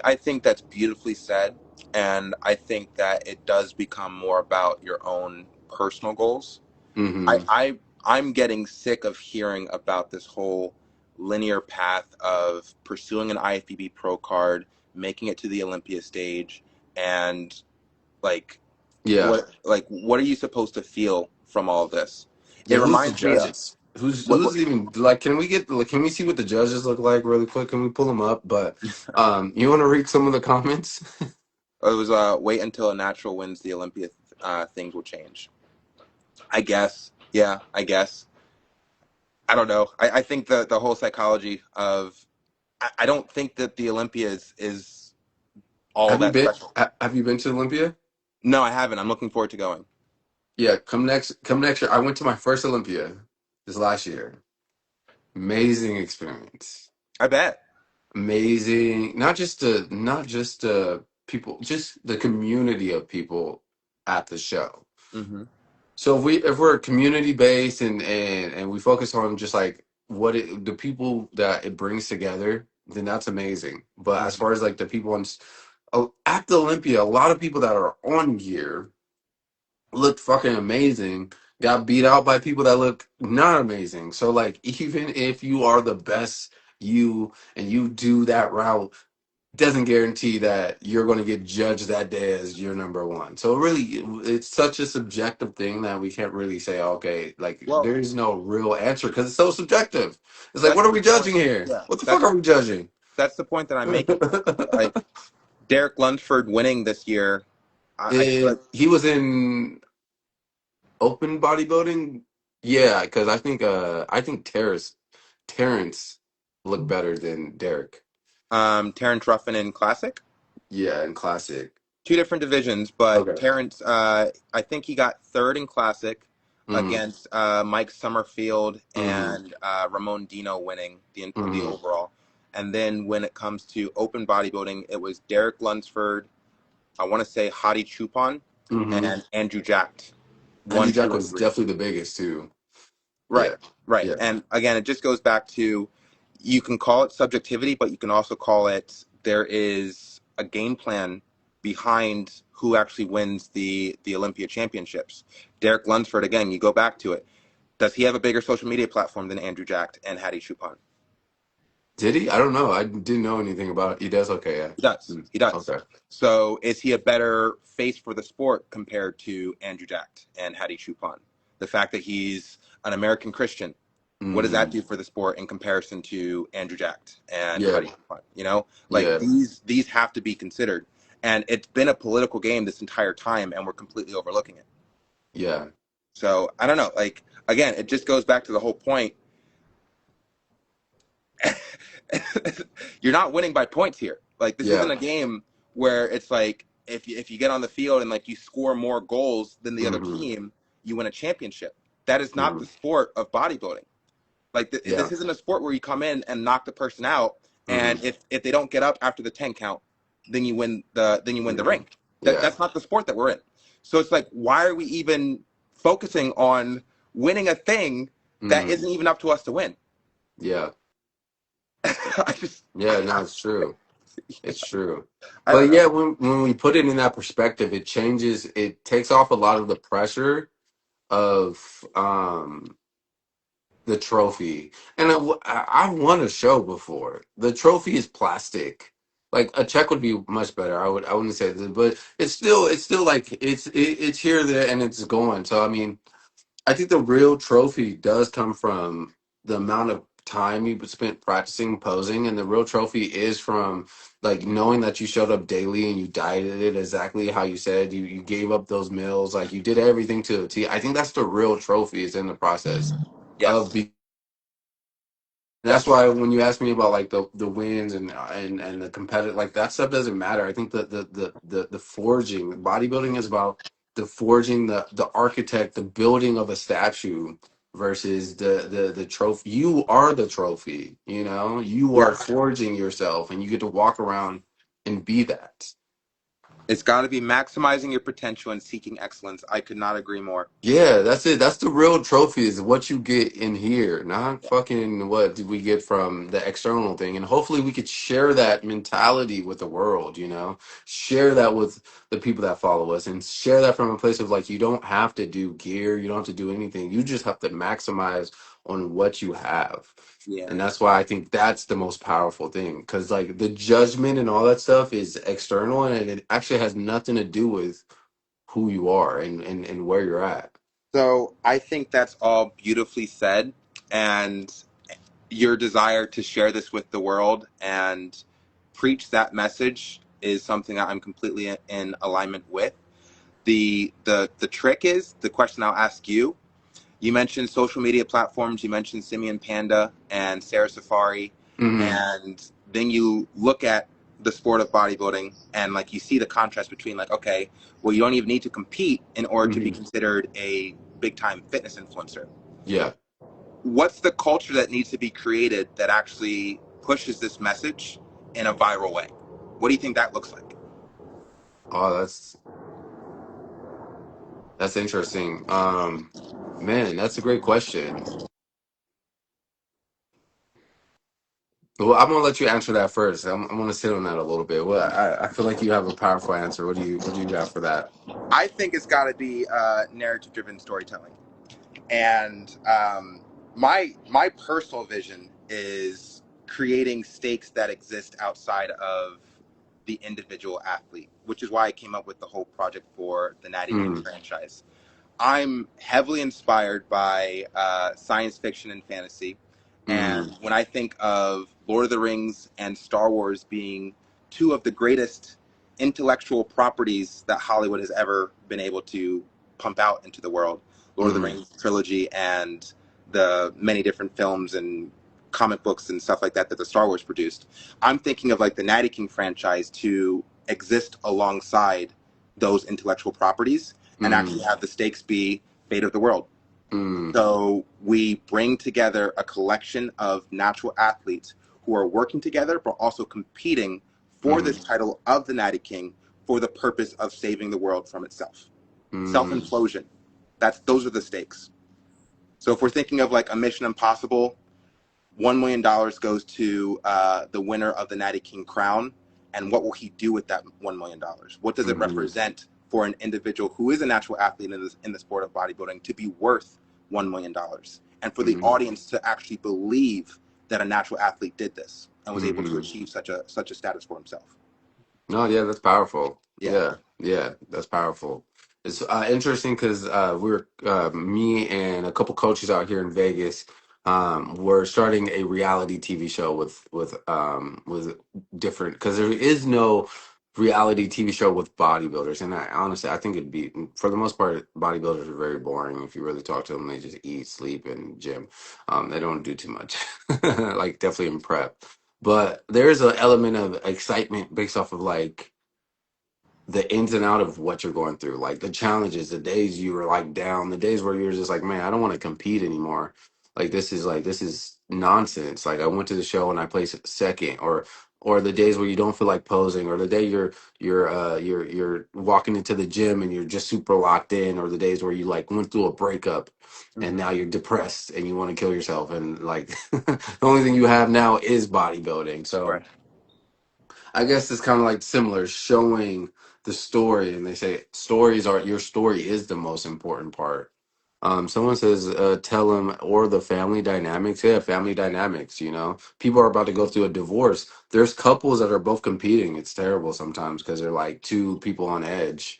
I think that's beautifully said, and I think that it does become more about your own personal goals. I, Hmm I I'm getting sick of hearing about this whole linear path of pursuing an IFBB Pro card, making it to the Olympia stage, and like Yeah. what are you supposed to feel from all of this? It Yeah, who's the reminds me of judges? Who's what, who's even like? Can we see what the judges look like really quick? Can we pull them up? But you want to read some of the comments? it was. Wait until a natural wins the Olympia. Things will change. I guess. Yeah, I guess. I don't know. I think the whole psychology of I don't think that the Olympia is all Have you that been? special. Have you been to Olympia? No, I haven't. I'm looking forward to going. Yeah, come next. Come next year. I went to my first Olympia this last year. Amazing experience. I bet. Amazing. Not just the people, just the community of people at the show. Hmm. So if we're community based and we focus on just like the people that it brings together, then that's amazing. But as Hmm. far as like the people at the Olympia, a lot of people that are on gear looked fucking amazing. Got beat out by people that look not amazing. So like even if you are the best you and you do that route, doesn't guarantee that you're going to get judged that day as your number one. So really, it's such a subjective thing that we can't really say, okay, like Well, there is no real answer because it's so subjective. It's like, that's what are the we point. judging here? Yeah, What the fuck are we judging? that's the point that I'm making. Like Derek Lunsford winning this year. I feel like He was in open bodybuilding, yeah, because I think Terrence. look better than Derek. Terrence Ruffin in Classic. Yeah, in Classic. Two different divisions, but Okay. Terrence, I think he got third in Classic Mm-hmm. against Mike Summerfield Mm-hmm. and Ramon Dino winning the Mm-hmm. overall. And then when it comes to open bodybuilding, it was Derek Lunsford, I want to say Hadi Chupon, Mm-hmm. and Andrew Jacked. Andrew One, Jack two, and was three. definitely the biggest too. Right, Yeah. right. Yeah. And again, it just goes back to you can call it subjectivity, but you can also call it there is a game plan behind who actually wins the Olympia championships. Derek Lunsford, again, you go back to it. Does he have a bigger social media platform than Andrew Jacked and Hadi Chupon? Did he? I don't know. I didn't know anything about it. He does? Okay, yeah. He does. Mm. He does. Okay. So is he a better face for the sport compared to Andrew Jacked and Hadi Chupon? The fact that he's an American Christian, what does that Mm. do for the sport in comparison to Andrew Jacked and Yeah. Hadi Chupon? You know, like Yeah. these have to be considered. And it's been a political game this entire time, and we're completely overlooking it. Yeah. So I don't know. Like again, it just goes back to the whole point. You're not winning by points here. Like this isn't Yeah. a game where it's like if you get on the field and like you score more goals than the other Mm-hmm. team, you win a championship. That is not Mm-hmm. the sport of bodybuilding. Like Yeah. this isn't a sport where you come in and knock the person out, Mm-hmm. and if they don't get up after the 10 count, then you win the Mm-hmm. ring. Yeah. That's not the sport that we're in. So it's like why are we even focusing on winning a thing that Mm-hmm. isn't even up to us to win? Yeah. I just Yeah. No, it's true. It's true. I don't But know. yeah, when we put it in that perspective, it changes, it takes off a lot of the pressure of the trophy. And I've won a show before. The trophy is plastic. Like a check would be much better. I wouldn't say this, but it's still like it's here, there, and it's going. So I mean, I think the real trophy does come from the amount of time you spent practicing posing, and the real trophy is from like knowing that you showed up daily and you dieted it exactly how you said. You gave up those meals, like you did everything to a T. I think that's the real trophy is in the process of Yes. that's Yes. why when you ask me about like the wins and the competitive, like that stuff doesn't matter. I think that the forging, bodybuilding is about the forging, the architect, the building of a statue versus the trophy. You are the trophy, you know. You are Yes. forging yourself, and you get to walk around and be that. It's got to be maximizing your potential and seeking excellence. I could not agree more. Yeah, that's it. That's the real trophy is what you get in here, not Yeah. fucking what did we get from the external thing. And hopefully we could share that mentality with the world, you know? Share that with the people that follow us and share that from a place of like you don't have to do gear, you don't have to do anything. You just have to maximize on what you have. Yeah. And that's why I think that's the most powerful thing. Cause like the judgment and all that stuff is external and it actually has nothing to do with who you are and where you're at. So I think that's all beautifully said. And your desire to share this with the world and preach that message is something that I'm completely in alignment with. The trick is the question I'll ask you. You mentioned social media platforms. You mentioned Simeon Panda and Sarah Safari, Hmm. and then you look at the sport of bodybuilding, and like you see the contrast between like, okay, well, you don't even need to compete in order to be Hmm. considered a big time fitness influencer. Yeah. What's the culture that needs to be created that actually pushes this message in a viral way? What do you think that looks like? Oh, that's interesting. Man, that's a great question. Well, I'm gonna let you answer that first. I'm gonna sit on that a little bit. Well, I feel like you have a powerful answer. What do you got for that? I think it's got to be narrative driven storytelling. And my personal vision is creating stakes that exist outside of the individual athlete, which is why I came up with the whole project for the Natty Dream Mm, franchise. I'm heavily inspired by science fiction and fantasy. mm, And when I think of Lord of the Rings and Star Wars being two of the greatest intellectual properties that Hollywood has ever been able to pump out into the world, Lord of the mm, Rings trilogy and the many different films and comic books and stuff like that that the Star Wars produced. I'm thinking of like the Natty King franchise to exist alongside those intellectual properties and actually Mm, have the stakes be fate of the world. mm, So we bring together a collection of natural athletes who are working together but also competing for this mm, title of the Natty King for the purpose of saving the world from itself. Self mm, implosion. Those are the stakes. So if we're thinking of like a Mission Impossible, $1 million goes to the winner of the Natty King crown, and what will he do with that $1 million? What does it mm, represent for an individual who is a natural athlete in the sport of bodybuilding to be worth $1 million, and for the mm, audience to actually believe that a natural athlete did this and was able to mm. achieve such a status for himself? No, yeah, that's powerful. Yeah. Yeah, yeah, that's powerful. It's interesting because me and a couple coaches out here in Vegas, we're starting a reality TV show with different because there is no reality TV show with bodybuilders, and I honestly I think it'd be for the most part bodybuilders are very boring. If you really talk to them, they just eat, sleep, and gym. They don't do too much, like definitely in prep. But there's an element of excitement based off of like the ins and out of what you're going through, like the challenges, the days you were like down, the days where you're just like, man, I don't want to compete anymore. Like this is nonsense. Like I went to the show and I placed second, or the days where you don't feel like posing, or the day you're walking into the gym and you're just super locked in, or the days where you like went through a breakup and Mm-hmm. now you're depressed and you want to kill yourself and like the only thing you have now is bodybuilding. So Right. I guess it's kind of like similar, showing the story, and they say stories are your story is the most important part. Someone says, tell them or the family dynamics. Yeah, family dynamics. You know, people are about to go through a divorce. There's couples that are both competing. It's terrible sometimes because they're like two people on edge.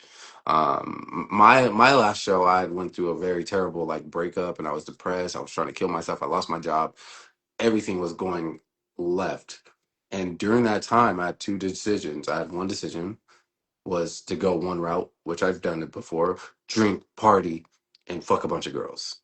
My last show, I went through a very terrible like breakup, and I was depressed. I was trying to kill myself. I lost my job. Everything was going left. And during that time, I had two decisions. I had one decision was to go one route, which I've done it before, drink, party, and fuck a bunch of girls.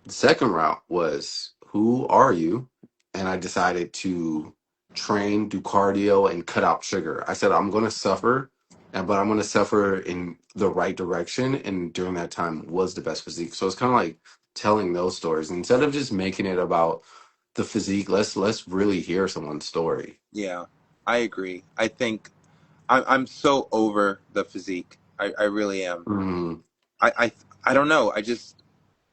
The second route was who are you? And I decided to train, do cardio, and cut out sugar. I said I'm going to suffer, but I'm going to suffer in the right direction. And during that time was the best physique. So it's kind of like telling those stories instead of just making it about the physique. Let's really hear someone's story. Yeah, I agree. I think I'm so over the physique. I really am. Mm, I, I I don't know.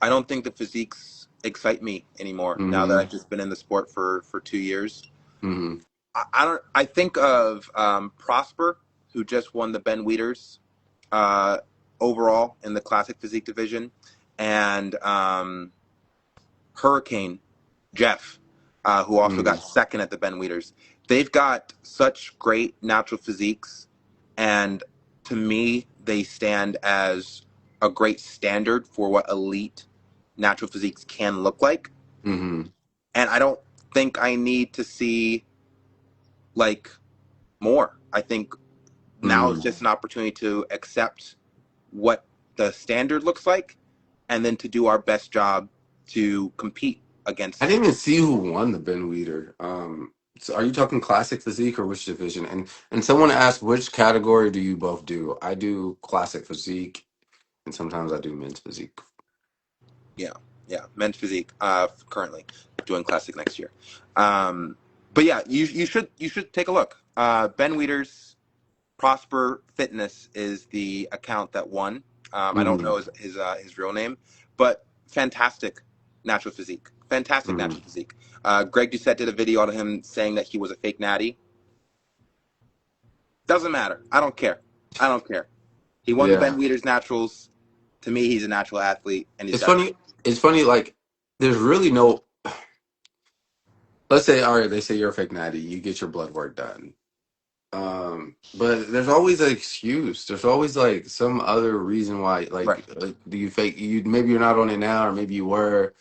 I don't think the physiques excite me anymore now that mm, I've just been in the sport for 2 years. mm, I don't. I think of Prosper, who just won the Ben Wieters uh, overall in the classic physique division, and Hurricane Jeff, who also got mm. second at the Ben Wieters. They've got such great natural physiques, and to me, they stand as a great standard for what elite natural physiques can look like. Mm-hmm. And I don't think I need to see like more. I think now is Mm. just an opportunity to accept what the standard looks like and then to do our best job to compete I against. didn't even see who won the Ben Weeder. So are you talking classic physique or which division? And someone asked which category do you both do? I do classic physique, and sometimes I do men's physique. Yeah, yeah, men's physique. Currently doing classic next year. Um, but yeah, you should take a look. Ben Wieters Prosper Fitness is the account that won. I don't Mm-hmm. know his real name, but fantastic natural physique. Fantastic Mm-hmm. natural physique. Greg Doucette did a video on him saying that he was a fake natty. Doesn't matter. I don't care. I don't care. He won the Ben Yeah, Wieters Naturals. To me, he's a natural athlete, and he's it's got a. funny. It's funny. Like there's really no. Let's say, all right, they say you're a fake natty. You get your blood work done. But there's always an excuse. There's always like some other reason why. Right. Do you fake? You maybe you're not on it now, or maybe you were.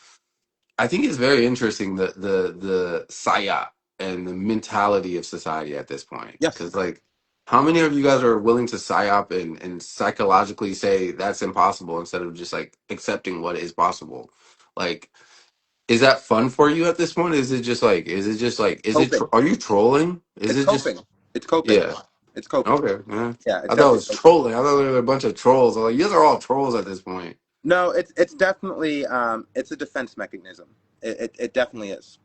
I think it's very interesting the psyop and the mentality of society at this point. Yes. Because like, how many of you guys are willing to psyop and psychologically say that's impossible instead of just like accepting what is possible? Like Is that fun for you at this point? Is it just like, Coping. are you trolling? Is It's it just, coping. It's coping. yeah. It's coping. Okay, man. Yeah, it's I thought it definitely was coping. trolling. I thought there were a bunch of trolls. I was like, you guys are all trolls at this point. No, it's definitely it's a defense mechanism. It definitely is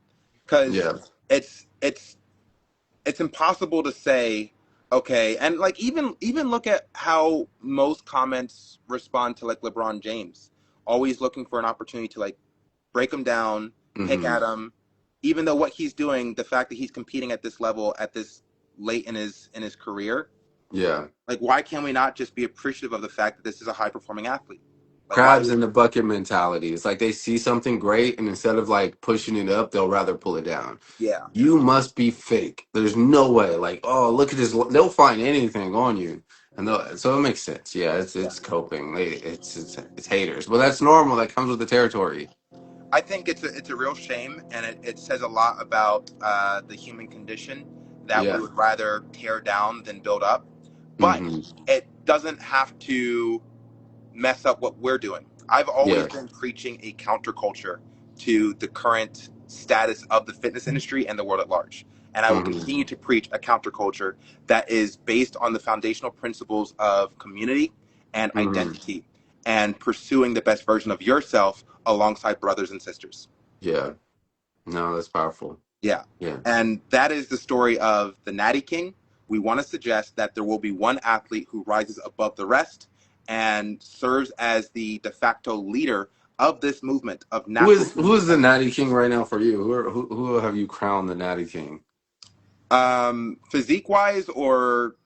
because Yeah. it's it's impossible to say okay, and like even look at how most comments respond to like LeBron James, always looking for an opportunity to like break him down, pick Hmm. at him, even though what he's doing, the fact that he's competing at this level at this late in his career, Yeah. like why can we not just be appreciative of the fact that this is a high performing athlete? Like why Crabs do in the bucket mentality. It's like they see something great, and instead of like pushing it up, they'll rather pull it down. yeah, You must be fake. There's no way. Like, oh, look at this. They'll find anything on you, and so it makes sense. Yeah, yeah. it's coping. It's haters, but that's normal. That comes with the territory. I think it's a real shame, and it says a lot about the human condition that we Yeah. would rather tear down than build up. But Hmm. it doesn't have to mess up what we're doing. I've always Yeah. been preaching a counterculture to the current status of the fitness industry and the world at large. And I will Hmm. continue to preach a counterculture that is based on the foundational principles of community and Hmm. identity and pursuing the best version of yourself alongside brothers and sisters. Yeah. No, that's powerful. Yeah. Yeah. And that is the story of the Natty King. We want to suggest that there will be one athlete who rises above the rest and serves as the de facto leader of this movement of natural Who human is the potential. Natty King right now for you? Who have you crowned the Natty King? Physique wise or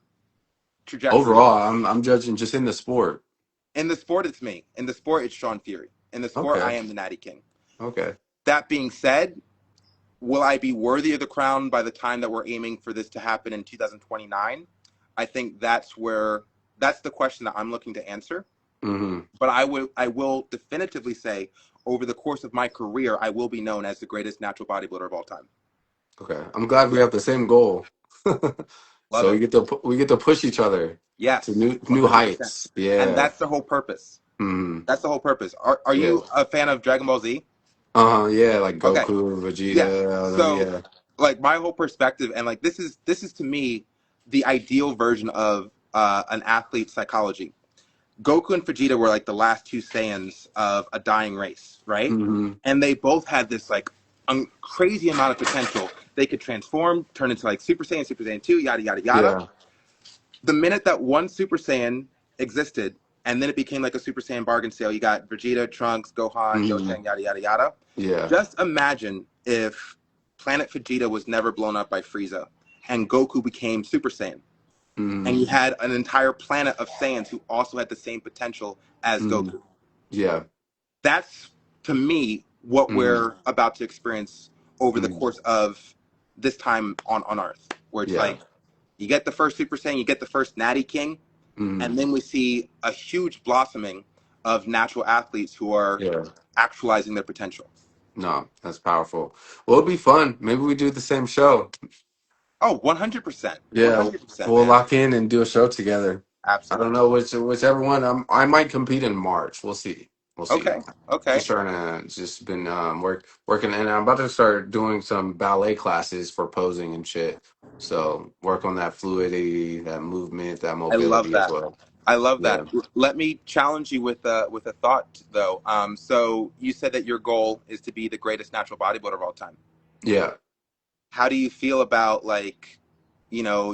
trajectory Overall, wise? I'm judging just in the sport. In the sport, it's me. In the sport, it's Shaun Fury. In the sport, I Okay. am the Natty King. Okay. That being said, will I be worthy of the crown by the time that we're aiming for this to happen in 2029? I think that's the question that I'm looking to answer. Hmm. But I will definitively say over the course of my career, I will be known as the greatest natural bodybuilder of all time. Okay. I'm glad we Yeah, have the same goal. love So it. we get to push each other to Yes, new 100%. heights. And Yeah. that's the whole purpose. Hmm. That's the whole purpose. Are Yeah. you a fan of Dragon Ball Z? Uh-huh. Yeah, like Okay. Goku, Yes. Vegeta, all them, So yeah. like my whole perspective and like this is to me the ideal version of an athlete's psychology. Goku and Vegeta were like the last two Saiyans of a dying race, right? Hmm. And they both had this like crazy amount of potential. They could transform, turn into like Super Saiyan 2, yada yada yada. Yeah. The minute that one Super Saiyan existed, and then it became like a Super Saiyan bargain sale, you got Vegeta, Trunks, Gohan, Hmm. Goten, yada yada yada. Yeah. Just imagine if Planet Vegeta was never blown up by Frieza, and Goku became Super Saiyan and Hmm. you had an entire planet of Saiyans who also had the same potential as Hmm. Goku. Yeah. That's to me what Hmm. we're about to experience over the Hmm. course of this time on Earth, where it's Yeah. like you get the first Super Saiyan, you get the first Natty King, Hmm. and then we see a huge blossoming of natural athletes who are Yeah. actualizing their potential. No, that's powerful. Well, it'd be fun. Maybe we do the same show. Oh, 100%. Yeah, 100%, we'll man. lock in and do a show together. I don't Absolutely. know whichever one. I might compete in March. We'll see. We'll see. Okay. Okay. Just trying to just been working, and I'm about to start doing some ballet classes for posing and shit. So work on that fluidity, that movement, that I love mobility as that. well. I love that. Yeah, Let me challenge you with a thought though. So you said that your goal is to be the greatest natural bodybuilder of all time. yeah. How do you feel about like,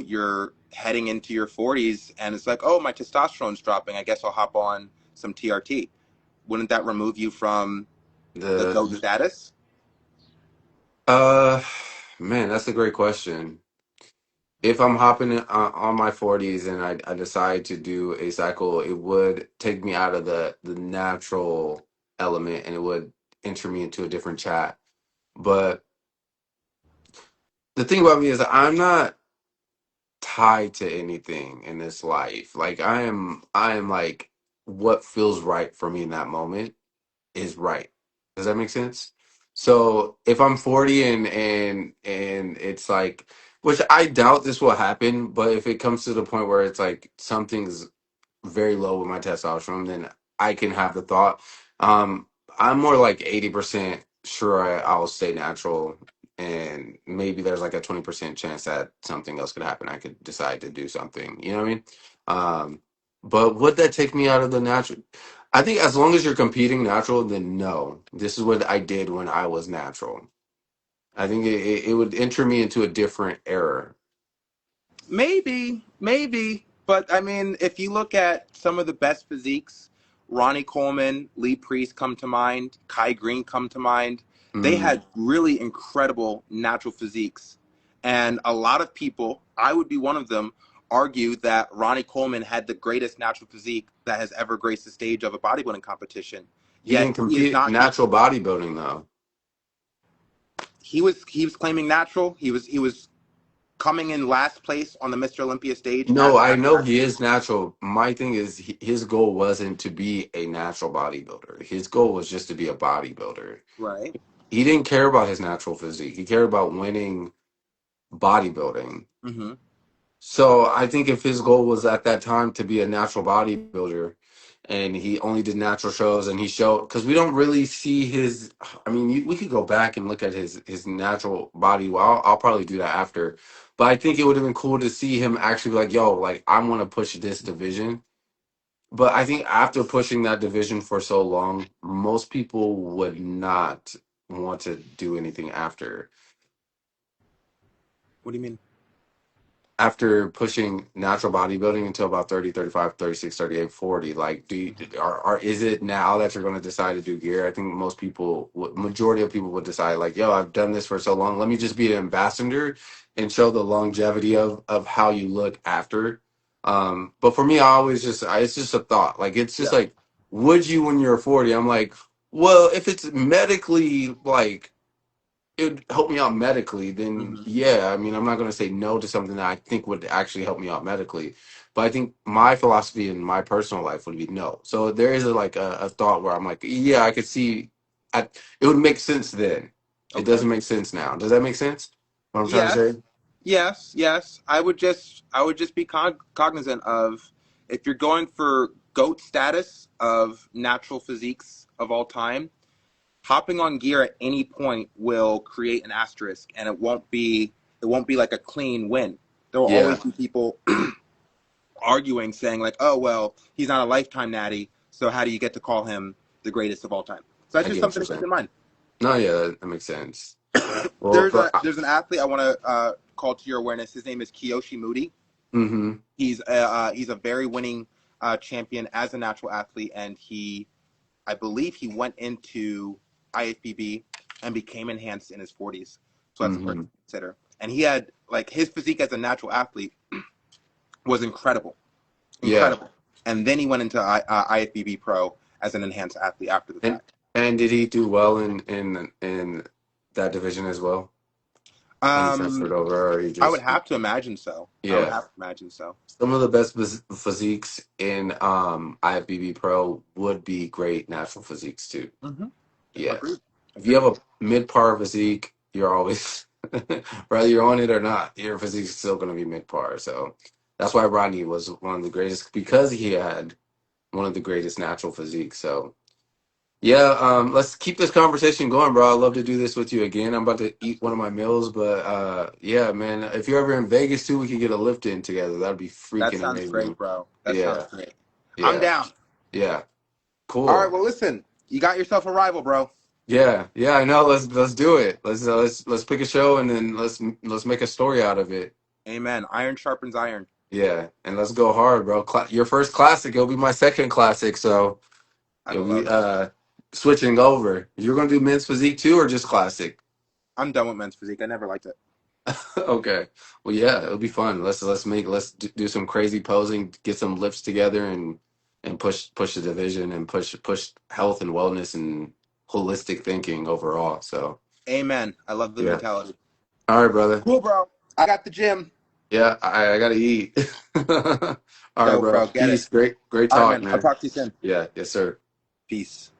you're heading into your 40s and it's like, oh, my testosterone's dropping. I guess I'll hop on some TRT. Wouldn't that remove you from the GOAT The status? uh, man, that's a great question. If I'm hopping on my 40s and I decide to do a cycle, it would take me out of the natural element and it would enter me into a different chat. But the thing about me is that I'm not tied to anything in this life. Like I am like what feels right for me in that moment is right. Does that make sense? So if I'm 40 and it's like, which I doubt this will happen, but if it comes to the point where it's like something's very low with my testosterone, then I can have the thought. Um, I'm more like 80%. sure I'll stay natural, and maybe there's like a 20% chance that something else could happen. I could decide to do something. You know what I mean? Um, but would that take me out of the natural? I think as long as you're competing natural, then no. This is what I did when I was natural. I think it would enter me into a different era. Maybe, but I mean, if you look at some of the best physiques, Ronnie Coleman, Lee Priest come to mind, Kai Green come to mind. They Mm, had really incredible natural physiques, and a lot of people, I would be one of them, argue that Ronnie Coleman had the greatest natural physique that has ever graced the stage of a bodybuilding competition. he Yet didn't he is compete not. natural bodybuilding though. He was claiming natural. He was coming in last place on the Mr. Olympia stage No, as a I natural know he athlete, is natural. My thing is his goal wasn't to be a natural bodybuilder. His goal was just to be a bodybuilder. right? He didn't care about his natural physique. He cared about winning bodybuilding. Mm-hmm. So I think if his goal was at that time to be a natural bodybuilder, and he only did natural shows, and he showed, because we don't really see his. I mean, we could go back and look at his natural body. Well, I'll probably do that after, but I think it would have been cool to see him actually be like, yo, like I want to push this division. But I think after pushing that division for so long, most people would not want to do anything What do you mean? after pushing natural bodybuilding until about 30, 35, 36, 38, 40. Like do you, are is it now that you're going to decide to do gear? I think most people majority of people would decide like, yo, I've done this for so long, let me just be an ambassador and show the longevity of how you look after. But for me, I always just it's just a thought, like it's just Yeah. like, would you when you're 40? I'm like, well, if it's medically like it would help me out medically, then Mm-hmm. yeah, I mean, I'm not going to say no to something that I think would actually help me out medically. But I think my philosophy in my personal life would be no. So there is a thought where I'm like, yeah, I could see, it would make sense then. It Okay. doesn't make sense now. Does that make sense? What I'm trying to Yes. say? Yes. I would just be cognizant of if you're going for GOAT status of natural physiques of all time, hopping on gear at any point will create an asterisk, and it won't be like a clean win. There will always Yeah, be people arguing, saying like, "Oh well, he's not a lifetime natty, so how do you get to call him the greatest of all time?" So that's I just get what something you're to keep saying. in mind. No, yeah, that makes sense. Well, There's but a there's an athlete I want to call to your awareness. His name is Kiyoshi Moody. mm-hmm, He's a very winning champion as a natural athlete, and I believe he went into IFBB and became enhanced in his 40s. So that's a person mm-hmm, to consider. And he had like his physique as a natural athlete was incredible, yeah. incredible. And then he went into IFBB Pro as an enhanced athlete after the And fact. and did he do well in that division as well when he transferred Um, over, or he I would just have to imagine so. I would yeah. have to imagine so. Some of the best physiques in IFBB Pro would be great natural physiques too. Mm-hmm. Yeah. Agreed. If you have Agreed. a mid par physique, you're always whether you're on it or not, your physique is still gonna be mid par. So that's why Rodney was one of the greatest because he had one of the greatest natural physiques. So yeah, let's keep this conversation going, bro. I'd love to do this with you again. I'm about to eat one of my meals, but yeah, man, if you're ever in Vegas too, we could get a lift in together. That'd be That freaking sounds great, amazing. bro. That sounds Yeah, great. I'm yeah, down. yeah. All right. Cool. Well, listen. You got yourself a rival, bro. Yeah, yeah. I know. Let's do it. Let's pick a show and then let's make a story out of it. Amen. Iron sharpens iron. Yeah, and let's go hard, bro. Your first classic, it'll be my second classic, so I it'll be love it. switching over. You're gonna do men's physique too, or just classic? I'm done with men's physique. I never liked it. Okay. Well, yeah, it'll be fun. Let's do some crazy posing, get some lifts together, and push the division and push health and wellness and holistic thinking overall. So Amen. I love the yeah. mentality. All right, brother. Cool, bro. I got the gym. Yeah, I gotta eat. All right, Dope, bro. bro. Get it. Peace. Great All right, talk, man. I'll man. talk to you soon. Yeah, yes, sir. Peace.